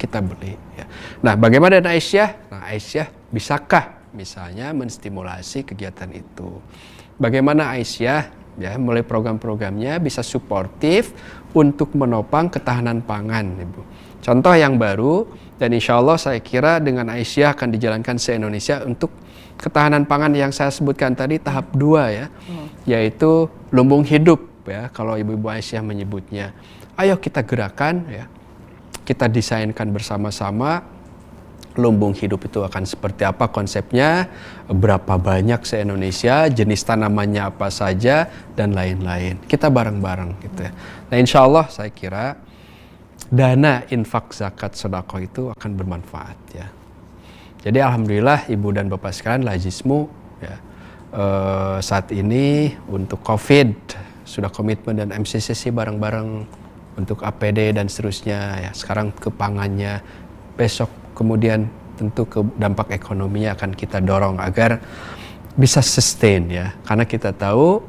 kita beli ya. Nah bagaimana dengan Aisyah? Nah Aisyah bisakah misalnya menstimulasi kegiatan itu? Bagaimana Aisyah ya mulai program-programnya bisa suportif untuk menopang ketahanan pangan, Ibu. Contoh yang baru, dan insya Allah saya kira dengan Aisyah akan dijalankan se-Indonesia untuk ketahanan pangan yang saya sebutkan tadi tahap 2 ya, yaitu lumbung hidup ya kalau Ibu-Ibu Aisyah menyebutnya. Ayo kita gerakan ya, kita desainkan bersama-sama lumbung hidup itu akan seperti apa konsepnya, berapa banyak se-Indonesia, jenis tanamannya apa saja, dan lain-lain. Kita bareng-bareng gitu ya. Nah insya Allah saya kira dana infak zakat sedekah itu akan bermanfaat ya. Jadi alhamdulillah Ibu dan Bapak sekalian, Lajismu ya, saat ini untuk COVID sudah komitmen dan MCCC bareng-bareng untuk APD dan seterusnya ya. Sekarang ke pangannya, besok kemudian tentu ke dampak ekonominya akan kita dorong agar bisa sustain ya, karena kita tahu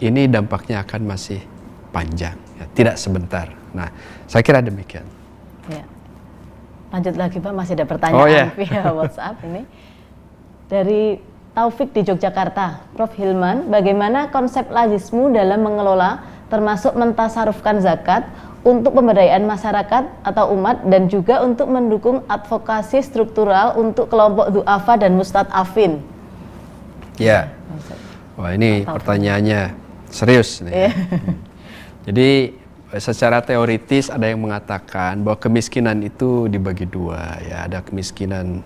ini dampaknya akan masih panjang ya, tidak sebentar. Nah saya kira demikian ya. Lanjut lagi Pak, masih ada pertanyaan via WhatsApp ini dari Taufik di Yogyakarta. Prof Hilman, bagaimana konsep Lajismu dalam mengelola termasuk mentasarufkan zakat untuk pemberdayaan masyarakat atau umat, dan juga untuk mendukung advokasi struktural untuk kelompok du'afa dan mustad'afin? Ya, wah ini pertanyaannya serius nih. Jadi secara teoritis ada yang mengatakan bahwa kemiskinan itu dibagi dua ya, ada kemiskinan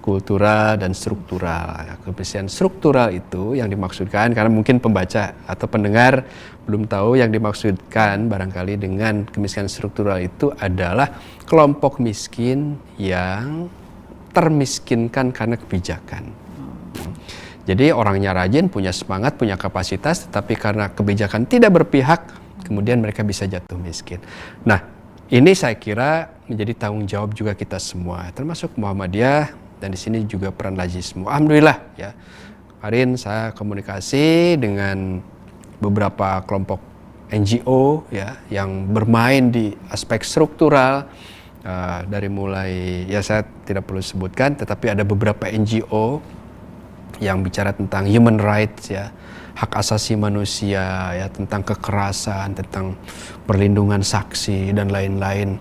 kultural dan struktural. Kemiskinan struktural itu yang dimaksudkan, karena mungkin pembaca atau pendengar belum tahu yang dimaksudkan barangkali dengan kemiskinan struktural itu adalah kelompok miskin yang termiskinkan karena kebijakan. Jadi orangnya rajin, punya semangat, punya kapasitas, tetapi karena kebijakan tidak berpihak, kemudian mereka bisa jatuh miskin. Nah, ini saya kira menjadi tanggung jawab juga kita semua, termasuk Muhammadiyah. Dan di sini juga peran Lajismu. Alhamdulillah ya. Kemarin saya komunikasi dengan beberapa kelompok NGO ya yang bermain di aspek struktural, dari mulai ya saya tidak perlu sebutkan, tetapi ada beberapa NGO yang bicara tentang human rights ya, hak asasi manusia ya, tentang kekerasan, tentang perlindungan saksi dan lain-lain,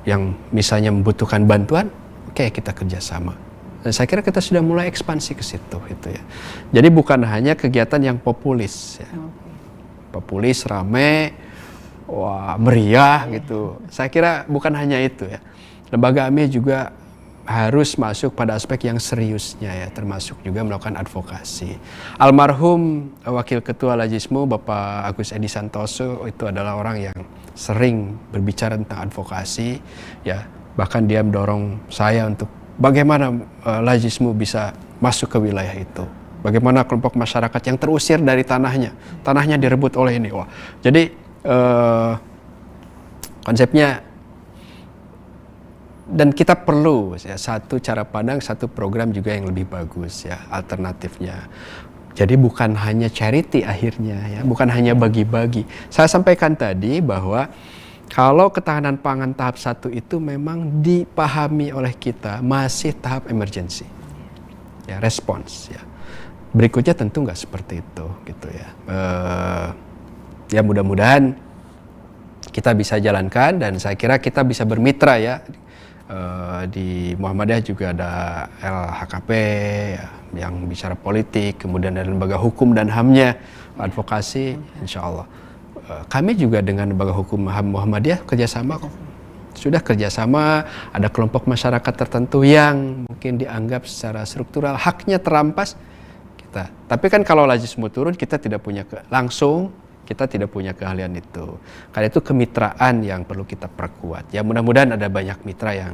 yang misalnya membutuhkan bantuan. Oke, kita kerjasama. Dan saya kira kita sudah mulai ekspansi ke situ, gitu ya. Jadi bukan hanya kegiatan yang populis, ya. Populis, rame, wah meriah gitu. Saya kira bukan hanya itu ya. Lembaga AMI juga harus masuk pada aspek yang seriusnya ya, termasuk juga melakukan advokasi. Almarhum Wakil Ketua Lajismu Bapak Agus Edi Santoso itu adalah orang yang sering berbicara tentang advokasi ya. Bahkan dia mendorong saya untuk bagaimana Lajismu bisa masuk ke wilayah itu. Bagaimana kelompok masyarakat yang terusir dari tanahnya direbut oleh ini. Wah, jadi konsepnya, dan kita perlu ya, satu cara pandang, satu program juga yang lebih bagus ya, alternatifnya. Jadi bukan hanya charity akhirnya ya, bukan hanya bagi-bagi. Saya sampaikan tadi bahwa kalau ketahanan pangan tahap 1 itu memang dipahami oleh kita masih tahap emergency, ya, respons. Ya. Berikutnya tentu nggak seperti itu, gitu ya. Ya mudah-mudahan kita bisa jalankan, dan saya kira kita bisa bermitra ya. Di Muhammadiyah juga ada LHKP ya, yang bicara politik, kemudian ada lembaga hukum dan HAM-nya, advokasi, insya Allah. Kami juga dengan lembaga hukum HAM Muhammadiyah kerjasama kok. Sudah kerjasama, ada kelompok masyarakat tertentu yang mungkin dianggap secara struktural haknya terampas, kita. Tapi kan kalau lajismu turun, kita tidak punya kita tidak punya keahlian itu. Karena itu kemitraan yang perlu kita perkuat. Ya mudah-mudahan ada banyak mitra yang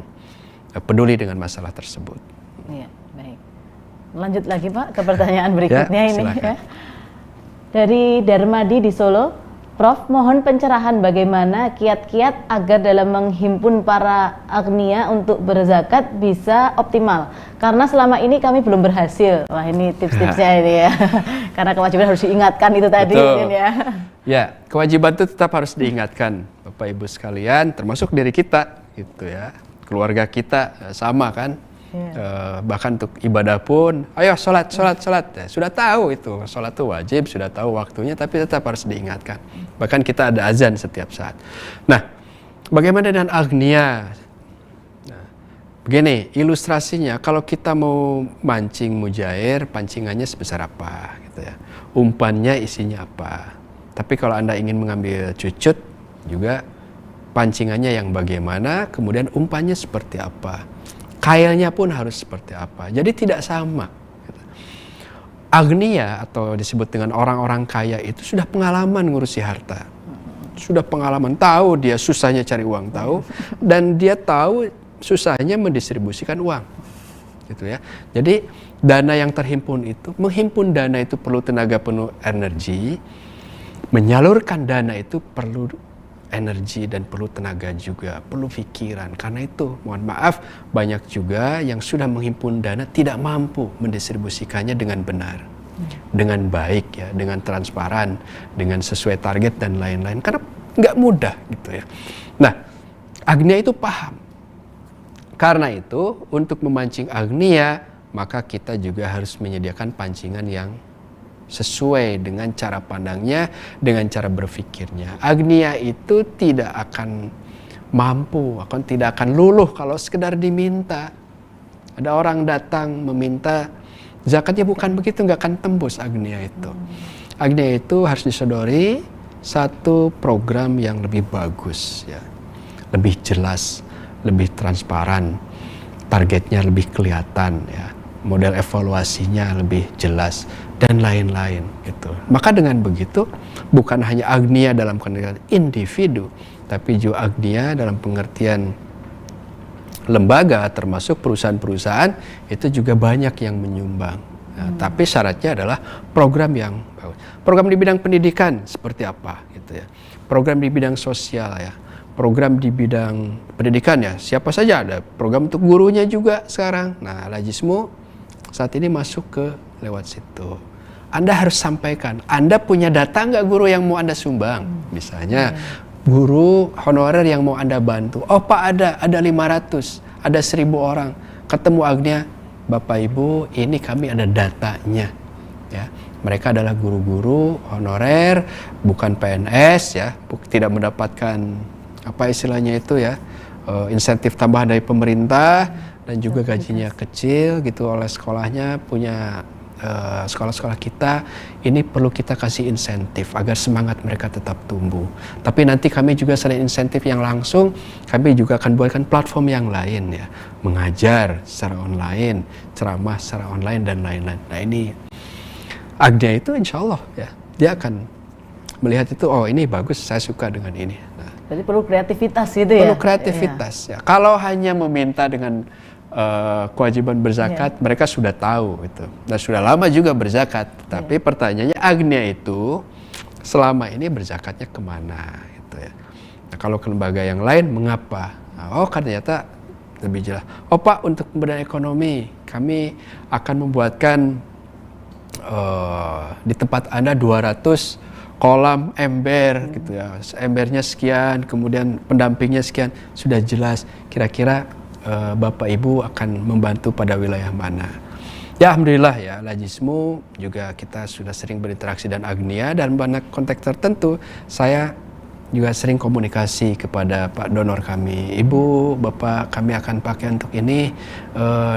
peduli dengan masalah tersebut. Iya, baik. Lanjut lagi Pak ke pertanyaan berikutnya Ya, ini. silakan. Ya. Dari Darmadi di Solo, Prof, mohon pencerahan bagaimana kiat-kiat agar dalam menghimpun para agnia untuk berzakat bisa optimal. Karena selama ini kami belum berhasil. Wah, ini tips-tipsnya ini ya. Karena kewajiban harus diingatkan itu tadi. Betul. Ya. Ya, kewajiban itu tetap harus diingatkan, Bapak Ibu sekalian, termasuk diri kita, gitu ya. Keluarga kita sama kan. Bahkan untuk ibadah pun, ayo sholat. Ya, sudah tahu itu, sholat itu wajib, sudah tahu waktunya, tapi tetap harus diingatkan. Bahkan kita ada azan setiap saat. Nah, bagaimana dengan agnia? Nah, begini, ilustrasinya, kalau kita mau mancing mujair, pancingannya sebesar apa? Gitu ya. Umpannya isinya apa? Tapi kalau Anda ingin mengambil cucut, juga pancingannya yang bagaimana, kemudian umpannya seperti apa? Kailnya pun harus seperti apa. Jadi tidak sama. Agnia atau disebut dengan orang-orang kaya itu sudah pengalaman ngurusi harta. Sudah pengalaman, tahu dia susahnya cari uang, tahu. Dan dia tahu susahnya mendistribusikan uang. Gitu ya. Jadi dana yang terhimpun itu, menghimpun dana itu perlu tenaga, penuh energi. Menyalurkan dana itu perlu energi dan perlu tenaga juga, perlu pikiran. Karena itu, mohon maaf, banyak juga yang sudah menghimpun dana tidak mampu mendistribusikannya dengan benar, dengan baik ya, dengan transparan, dengan sesuai target dan lain-lain. Karena nggak mudah gitu ya. Nah, agnia itu paham. Karena itu, untuk memancing agnia, maka kita juga harus menyediakan pancingan yang sesuai dengan cara pandangnya, dengan cara berpikirnya. Agnia itu tidak akan mampu, tidak akan luluh kalau sekedar diminta. Ada orang datang meminta zakatnya, bukan begitu, nggak akan tembus agnia itu. Agnia itu harus disodori satu program yang lebih bagus, ya, lebih jelas, lebih transparan, targetnya lebih kelihatan, ya, model evaluasinya lebih jelas, dan lain-lain gitu. Maka dengan begitu, bukan hanya agnia dalam pengertian individu, tapi juga agnia dalam pengertian lembaga, termasuk perusahaan-perusahaan, itu juga banyak yang menyumbang. Nah, tapi syaratnya adalah program yang bagus. Program di bidang pendidikan seperti apa gitu ya. Program di bidang sosial ya. Program di bidang pendidikan ya, siapa saja ada. Program untuk gurunya juga sekarang. Nah, Lajismu saat ini masuk ke lewat situ. Anda harus sampaikan, Anda punya data nggak guru yang mau Anda sumbang? Misalnya, guru honorer yang mau Anda bantu. Oh Pak, ada 500, ada 1000 orang. Ketemu agnia, Bapak Ibu, ini kami ada datanya. Ya, mereka adalah guru-guru honorer, bukan PNS, ya, tidak mendapatkan apa istilahnya itu ya, insentif tambahan dari pemerintah, dan juga gajinya kecil gitu oleh sekolahnya, punya sekolah-sekolah kita. Ini perlu kita kasih insentif agar semangat mereka tetap tumbuh. Tapi nanti kami juga selain insentif yang langsung, kami juga akan buatkan platform yang lain ya, mengajar secara online, ceramah secara online dan lain-lain. Nah ini agnia itu insya Allah ya, dia akan melihat itu, oh ini bagus, saya suka dengan ini. Nah, jadi perlu kreativitas gitu ya? Perlu kreativitas ya. Kalau hanya meminta dengan kewajiban berzakat, mereka sudah tahu itu, dan sudah lama juga berzakat. Tapi pertanyaannya, agnia itu selama ini berzakatnya kemana? Gitu ya. Nah, kalau ke lembaga yang lain, mengapa? Nah, oh ternyata lebih jelas. Oh Pak, untuk pemberdayaan ekonomi, kami akan membuatkan di tempat Anda 200 kolam ember gitu ya, embernya sekian, kemudian pendampingnya sekian, sudah jelas kira-kira Bapak Ibu akan membantu pada wilayah mana. Ya Alhamdulillah ya, Lajismu juga kita sudah sering berinteraksi dan agnia, dan pada konteks tertentu saya juga sering komunikasi kepada Pak donor kami. Ibu, Bapak, kami akan pakai untuk ini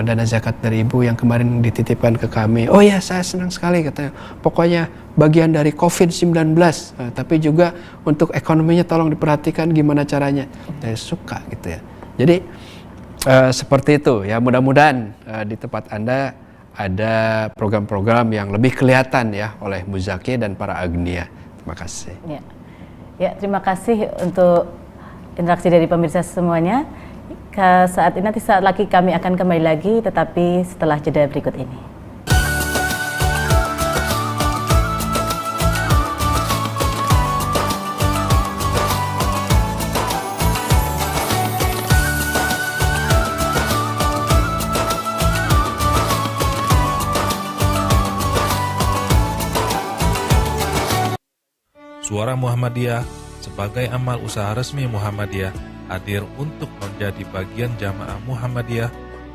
dana zakat dari Ibu yang kemarin dititipkan ke kami. Oh ya, saya senang sekali katanya. Pokoknya bagian dari COVID-19, tapi juga untuk ekonominya tolong diperhatikan gimana caranya. Saya suka gitu ya. Jadi seperti itu ya, mudah-mudahan di tempat Anda ada program-program yang lebih kelihatan ya oleh Muzaki dan para agnia. Terima kasih. Ya, terima kasih untuk interaksi dari pemirsa semuanya. Saat ini nanti saat lagi kami akan kembali lagi, tetapi setelah jeda berikut ini. Suara Muhammadiyah sebagai amal usaha resmi Muhammadiyah hadir untuk menjadi bagian jamaah Muhammadiyah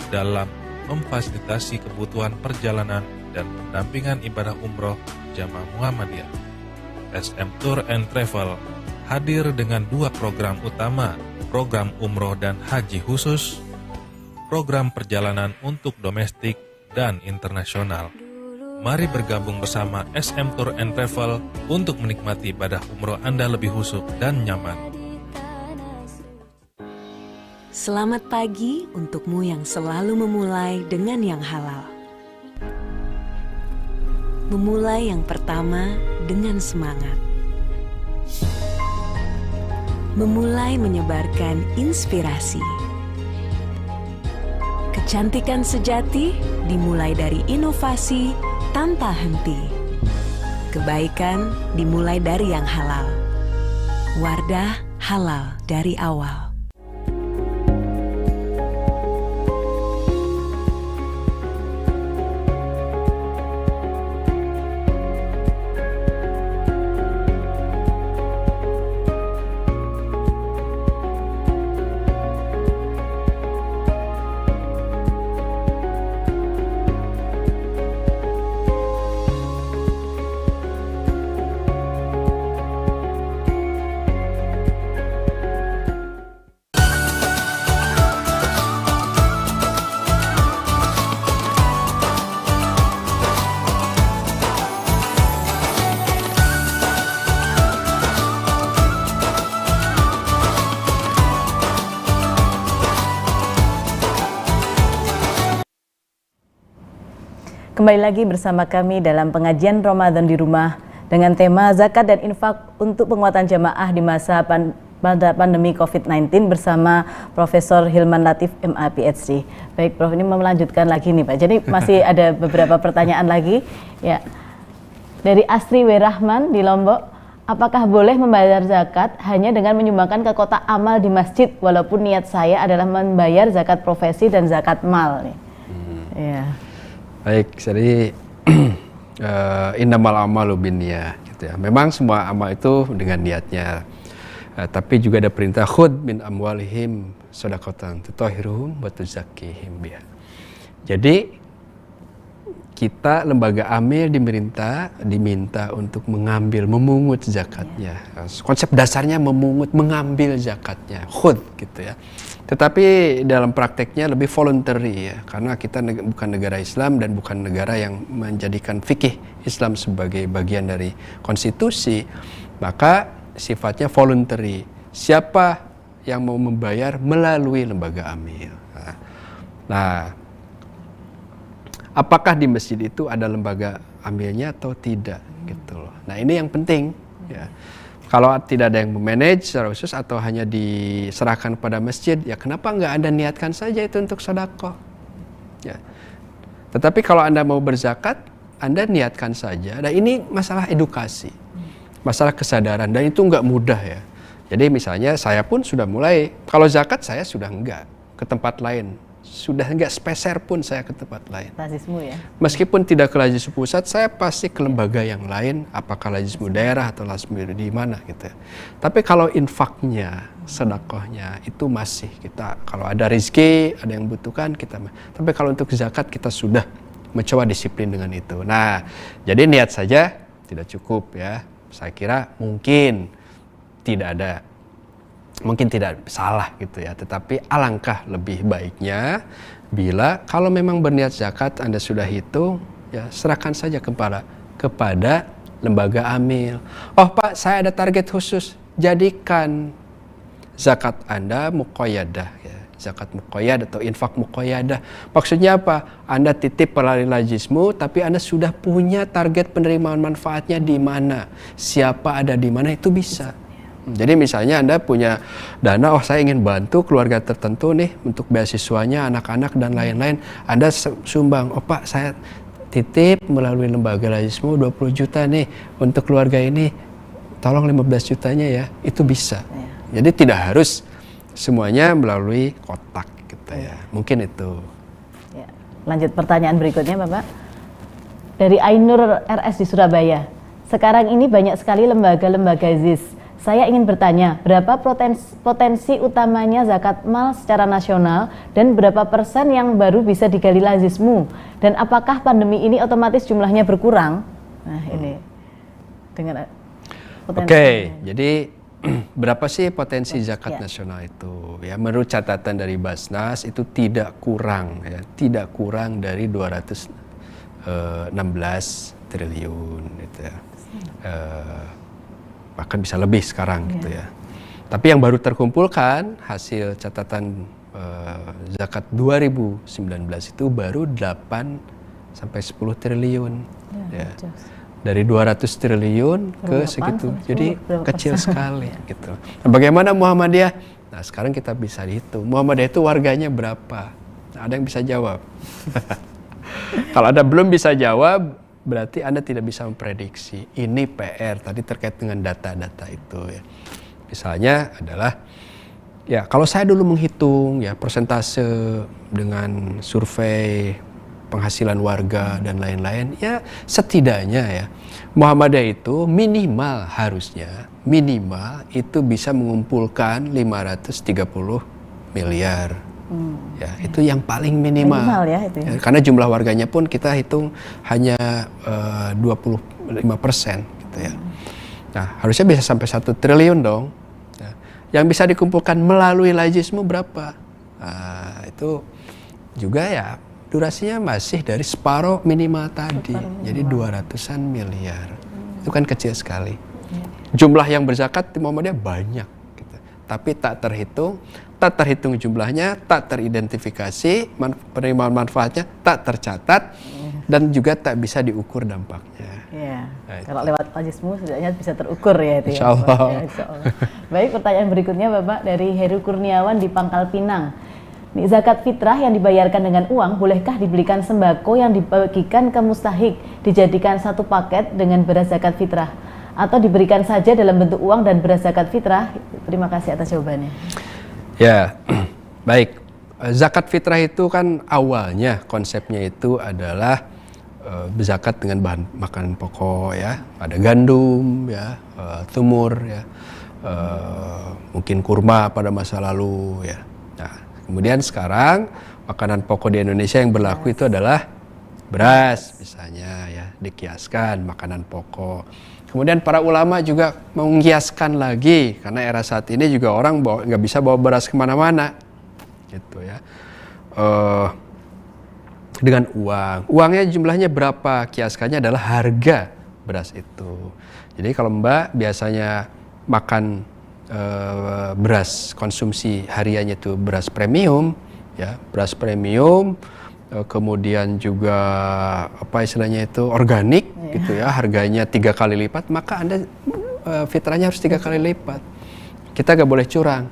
dalam memfasilitasi kebutuhan perjalanan dan pendampingan ibadah umroh jamaah Muhammadiyah. SM Tour and Travel hadir dengan 2 program utama, program umroh dan haji khusus, program perjalanan untuk domestik dan internasional. Mari bergabung bersama SM Tour and Travel untuk menikmati ibadah umroh Anda lebih khusyuk dan nyaman. Selamat pagi untukmu yang selalu memulai dengan yang halal. Memulai yang pertama dengan semangat. Memulai menyebarkan inspirasi. Kecantikan sejati dimulai dari inovasi tanpa henti. Kebaikan dimulai dari yang halal. Wardah halal dari awal. Kembali lagi bersama kami dalam pengajian Ramadan di rumah dengan tema zakat dan infak untuk penguatan jamaah di masa pandemi COVID-19 bersama Profesor Hilman Latif MA PhD. Baik Prof, ini melanjutkan lagi nih Pak. Jadi masih ada beberapa pertanyaan lagi. Ya, dari Asri Werahman di Lombok, apakah boleh membayar zakat hanya dengan menyumbangkan ke kotak amal di masjid walaupun niat saya adalah membayar zakat profesi dan zakat mal nih? Ya. Baik, jadi innamal amalu binniyah gitu ya. Memang semua amal itu dengan niatnya. Tapi juga ada perintah khudh min amwalihim shadaqatan tutahhiruhum wa tuzakkihim biha. Jadi kita lembaga amil diminta untuk memungut zakatnya. Konsep dasarnya mengambil zakatnya, khudh gitu ya. Tetapi dalam prakteknya lebih voluntary ya, karena kita bukan negara Islam dan bukan negara yang menjadikan fikih Islam sebagai bagian dari konstitusi, maka sifatnya voluntary. Siapa yang mau membayar melalui lembaga amil. Nah, apakah di masjid itu ada lembaga amilnya atau tidak gitu loh. Nah, ini yang penting ya. Kalau tidak ada yang memanage secara khusus atau hanya diserahkan pada masjid, ya kenapa nggak Anda niatkan saja itu untuk sedekah? Ya. Tetapi kalau Anda mau berzakat, Anda niatkan saja. Dan ini masalah edukasi, masalah kesadaran, dan itu nggak mudah ya. Jadi misalnya saya pun sudah mulai, kalau zakat saya sudah enggak ke tempat lain. Sudah enggak speser pun saya ke tempat lain. Lazismu ya. Meskipun tidak ke Lazismu pusat, saya pasti ke lembaga yang lain, apakah Lazismu daerah atau Lazismu di mana gitu. Tapi kalau infaknya, sedekahnya itu masih kita, kalau ada rezeki, ada yang butuhkan kita. Tapi kalau untuk zakat kita sudah mencoba disiplin dengan itu. Nah, jadi niat saja tidak cukup ya. Saya kira mungkin tidak ada, mungkin tidak salah gitu ya, tetapi alangkah lebih baiknya bila kalau memang berniat zakat Anda sudah hitung, ya serahkan saja kepada lembaga amil. Oh Pak, saya ada target khusus, jadikan zakat Anda muqayyadah ya. Zakat muqayyad atau infak muqayyadah. Maksudnya apa? Anda titip melalui lajismu, tapi Anda sudah punya target penerimaan manfaatnya di mana, siapa ada di mana, itu bisa. Jadi misalnya Anda punya dana, oh saya ingin bantu keluarga tertentu nih untuk beasiswanya, anak-anak dan lain-lain. Anda sumbang, oh Pak saya titip melalui lembaga lajismu 20 juta nih untuk keluarga ini, tolong 15 jutanya ya, itu bisa. Jadi tidak harus semuanya melalui kotak gitu ya. Mungkin itu. Ya. Lanjut pertanyaan berikutnya Bapak. Dari Ainur RS di Surabaya. Sekarang ini banyak sekali lembaga-lembaga ZIS. Saya ingin bertanya, berapa potensi utamanya zakat mal secara nasional dan berapa persen yang baru bisa digali lazismu? Dan apakah pandemi ini otomatis jumlahnya berkurang? Nah ini dengan potensi. Oke, jadi berapa sih potensi zakat nasional itu? Ya, menurut catatan dari Basnas itu tidak kurang ya, tidak kurang dari 216 triliun gitu ya. Bahkan bisa lebih sekarang gitu ya. Tapi yang baru terkumpulkan hasil catatan zakat 2019 itu baru 8 sampai 10 triliun ya. Dari 200 triliun ke segitu, jadi kecil sekali gitu. Nah, bagaimana Muhammadiyah? Nah sekarang kita bisa dihitung, Muhammadiyah itu warganya berapa? Nah, ada yang bisa jawab? Kalau Anda belum bisa jawab, berarti Anda tidak bisa memprediksi. Ini PR tadi terkait dengan data-data itu ya. Misalnya adalah, ya kalau saya dulu menghitung ya persentase dengan survei penghasilan warga dan lain-lain, ya setidaknya ya Muhammadiyah itu minimal harusnya itu bisa mengumpulkan 530 miliar. Ya, itu yang paling minimal ya, itu ya. Karena jumlah warganya pun kita hitung hanya 25% gitu ya. Nah, harusnya bisa sampai 1 triliun dong. Nah, yang bisa dikumpulkan melalui lajismu berapa? Nah, itu juga ya durasinya masih dari separuh minimal tadi, jadi 200-an miliar. Itu kan kecil sekali. Jumlah yang berzakat di Muhammadiyah banyak, gitu. Tapi tak terhitung jumlahnya, tak teridentifikasi, penerimaan manfaatnya tak tercatat, dan juga tak bisa diukur dampaknya. Ya. Nah, kalau lewat lajismu setidaknya bisa terukur ya itu. Insya Allah. Ya, insya Allah. Baik, pertanyaan berikutnya Bapak dari Heru Kurniawan di Pangkal Pinang. Zakat fitrah yang dibayarkan dengan uang, bolehkah dibelikan sembako yang dibagikan ke mustahik, dijadikan satu paket dengan beras zakat fitrah? Atau diberikan saja dalam bentuk uang dan beras zakat fitrah? Terima kasih atas jawabannya. Ya, baik. Zakat fitrah itu kan awalnya konsepnya itu adalah zakat dengan bahan makanan pokok ya. Ada gandum ya, tumur ya, mungkin kurma pada masa lalu ya. Nah, kemudian sekarang makanan pokok di Indonesia yang berlaku itu adalah beras misalnya ya, dikiaskan makanan pokok. Kemudian para ulama juga mengkiaskan lagi karena era saat ini juga orang nggak bisa bawa beras kemana-mana, gitu ya. Dengan uangnya jumlahnya berapa? Kiaskannya adalah harga beras itu. Jadi kalau Mbak biasanya makan beras konsumsi hariannya itu beras premium ya, beras premium, kemudian juga apa istilahnya itu organik gitu ya, harganya 3 kali lipat, maka Anda fitrahnya harus 3 kali lipat. Kita gak boleh curang.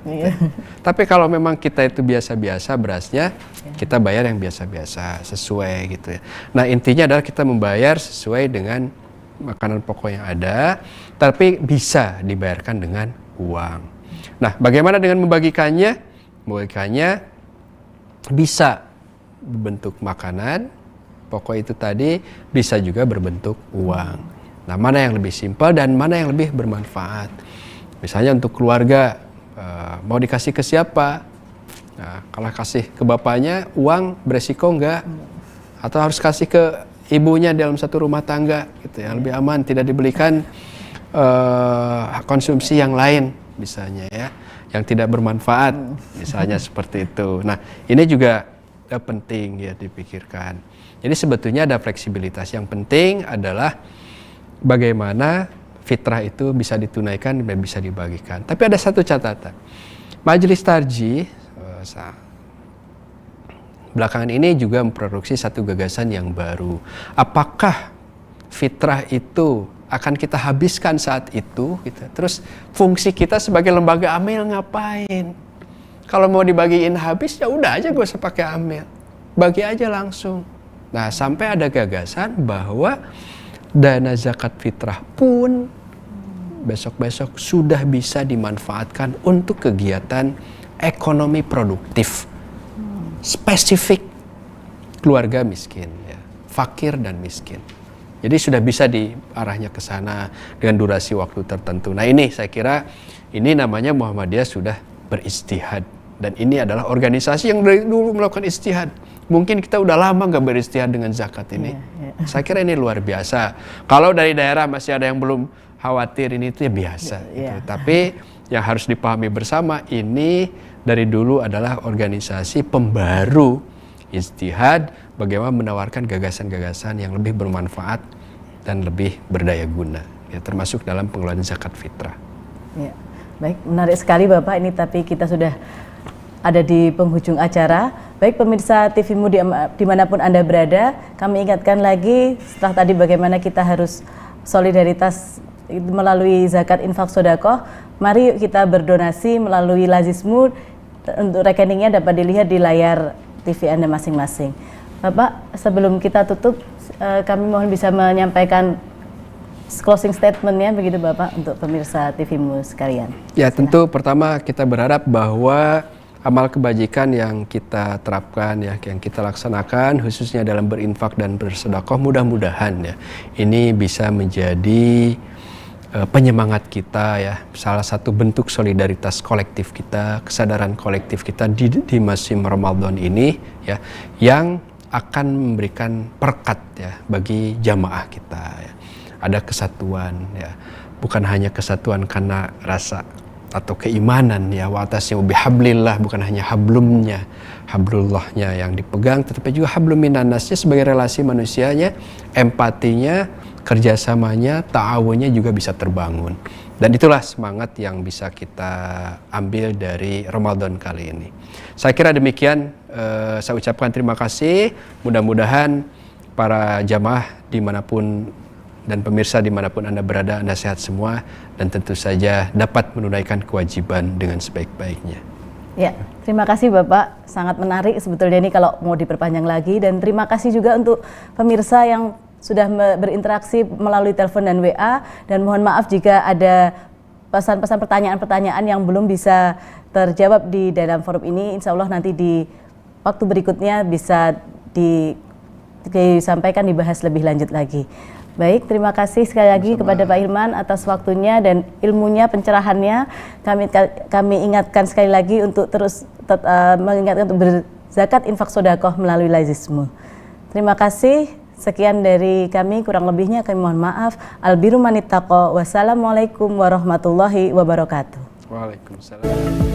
Tapi kalau memang kita itu biasa-biasa berasnya, kita bayar yang biasa-biasa sesuai gitu ya. Nah intinya adalah kita membayar sesuai dengan makanan pokok yang ada, tapi bisa dibayarkan dengan uang. Nah, bagaimana dengan membagikannya? Membagikannya bisa berbentuk makanan pokok itu tadi, bisa juga berbentuk uang. Nah, mana yang lebih simpel dan mana yang lebih bermanfaat? Misalnya untuk keluarga, mau dikasih ke siapa? Nah, kalau kasih ke bapaknya, uang beresiko enggak? Atau harus kasih ke ibunya dalam satu rumah tangga, gitu ya, lebih aman, tidak dibelikan konsumsi yang lain. misalnya ya, yang tidak bermanfaat, misalnya seperti itu. Nah, ini juga penting ya dipikirkan. Jadi sebetulnya ada fleksibilitas. Yang penting adalah bagaimana fitrah itu bisa ditunaikan dan bisa dibagikan. Tapi ada satu catatan. Majelis Tarjih belakangan ini juga memproduksi satu gagasan yang baru. Apakah fitrah itu akan kita habiskan saat itu gitu. Terus fungsi kita sebagai lembaga amil ngapain? Kalau mau dibagiin habis ya udah aja gak usah pakai amil. Bagi aja langsung. Nah, sampai ada gagasan bahwa dana zakat fitrah pun besok-besok sudah bisa dimanfaatkan untuk kegiatan ekonomi produktif. Spesifik keluarga miskin ya, fakir dan miskin. Jadi sudah bisa diarahnya ke sana dengan durasi waktu tertentu. Nah ini saya kira ini namanya Muhammadiyah sudah beristihad. Dan ini adalah organisasi yang dari dulu melakukan istihad. Mungkin kita udah lama nggak beristihad dengan zakat ini. Saya kira ini luar biasa. Kalau dari daerah masih ada yang belum khawatir, ini itu ya biasa. Gitu. Tapi yang harus dipahami bersama ini dari dulu adalah organisasi pembaru istihad, bagaimana menawarkan gagasan-gagasan yang lebih bermanfaat dan lebih berdaya guna, ya, termasuk dalam pengelolaan zakat fitrah. Ya, baik, menarik sekali Bapak ini, tapi kita sudah ada di penghujung acara. Baik pemirsa TVMU dimanapun Anda berada, kami ingatkan lagi setelah tadi bagaimana kita harus solidaritas melalui zakat infak sedekah. Mari kita berdonasi melalui Lazismu, untuk rekeningnya dapat dilihat di layar TV Anda masing-masing. Bapak, sebelum kita tutup, kami mohon bisa menyampaikan closing statement-nya begitu Bapak untuk pemirsa TVMU sekalian. Ya, tentu pertama kita berharap bahwa amal kebajikan yang kita terapkan ya, yang kita laksanakan khususnya dalam berinfak dan bersedekah, mudah-mudahan ya ini bisa menjadi penyemangat kita ya, salah satu bentuk solidaritas kolektif kita, kesadaran kolektif kita di musim Ramadan ini ya, yang akan memberikan berkat ya bagi jamaah kita ya. Ada kesatuan ya, bukan hanya kesatuan karena rasa atau keimanan ya, wa atasimu bihablillah, bukan hanya hablumnya, hablullahnya yang dipegang, tetapi juga hablum minannasnya sebagai relasi manusianya, empatinya, kerjasamanya, ta'awunnya juga bisa terbangun. Dan itulah semangat yang bisa kita ambil dari Ramadan kali ini. Saya kira demikian, saya ucapkan terima kasih. Mudah-mudahan para jamaah dimanapun dan pemirsa dimanapun Anda berada, Anda sehat semua dan tentu saja dapat menunaikan kewajiban dengan sebaik-baiknya. Ya, terima kasih Bapak, sangat menarik sebetulnya ini kalau mau diperpanjang lagi, dan terima kasih juga untuk pemirsa yang sudah berinteraksi melalui telepon dan WA, dan mohon maaf jika ada pesan-pesan pertanyaan-pertanyaan yang belum bisa terjawab di dalam forum ini. Insya Allah nanti di waktu berikutnya bisa disampaikan, dibahas lebih lanjut lagi. Baik, terima kasih sekali lagi kepada Pak Hilman atas waktunya dan ilmunya, pencerahannya. Kami ingatkan sekali lagi untuk terus mengingatkan untuk berzakat infak sedekah melalui Lazismu. Terima kasih. Sekian dari kami, kurang lebihnya kami mohon maaf. Albiru manittaqo. Wassalamualaikum warahmatullahi wabarakatuh. Waalaikumsalam.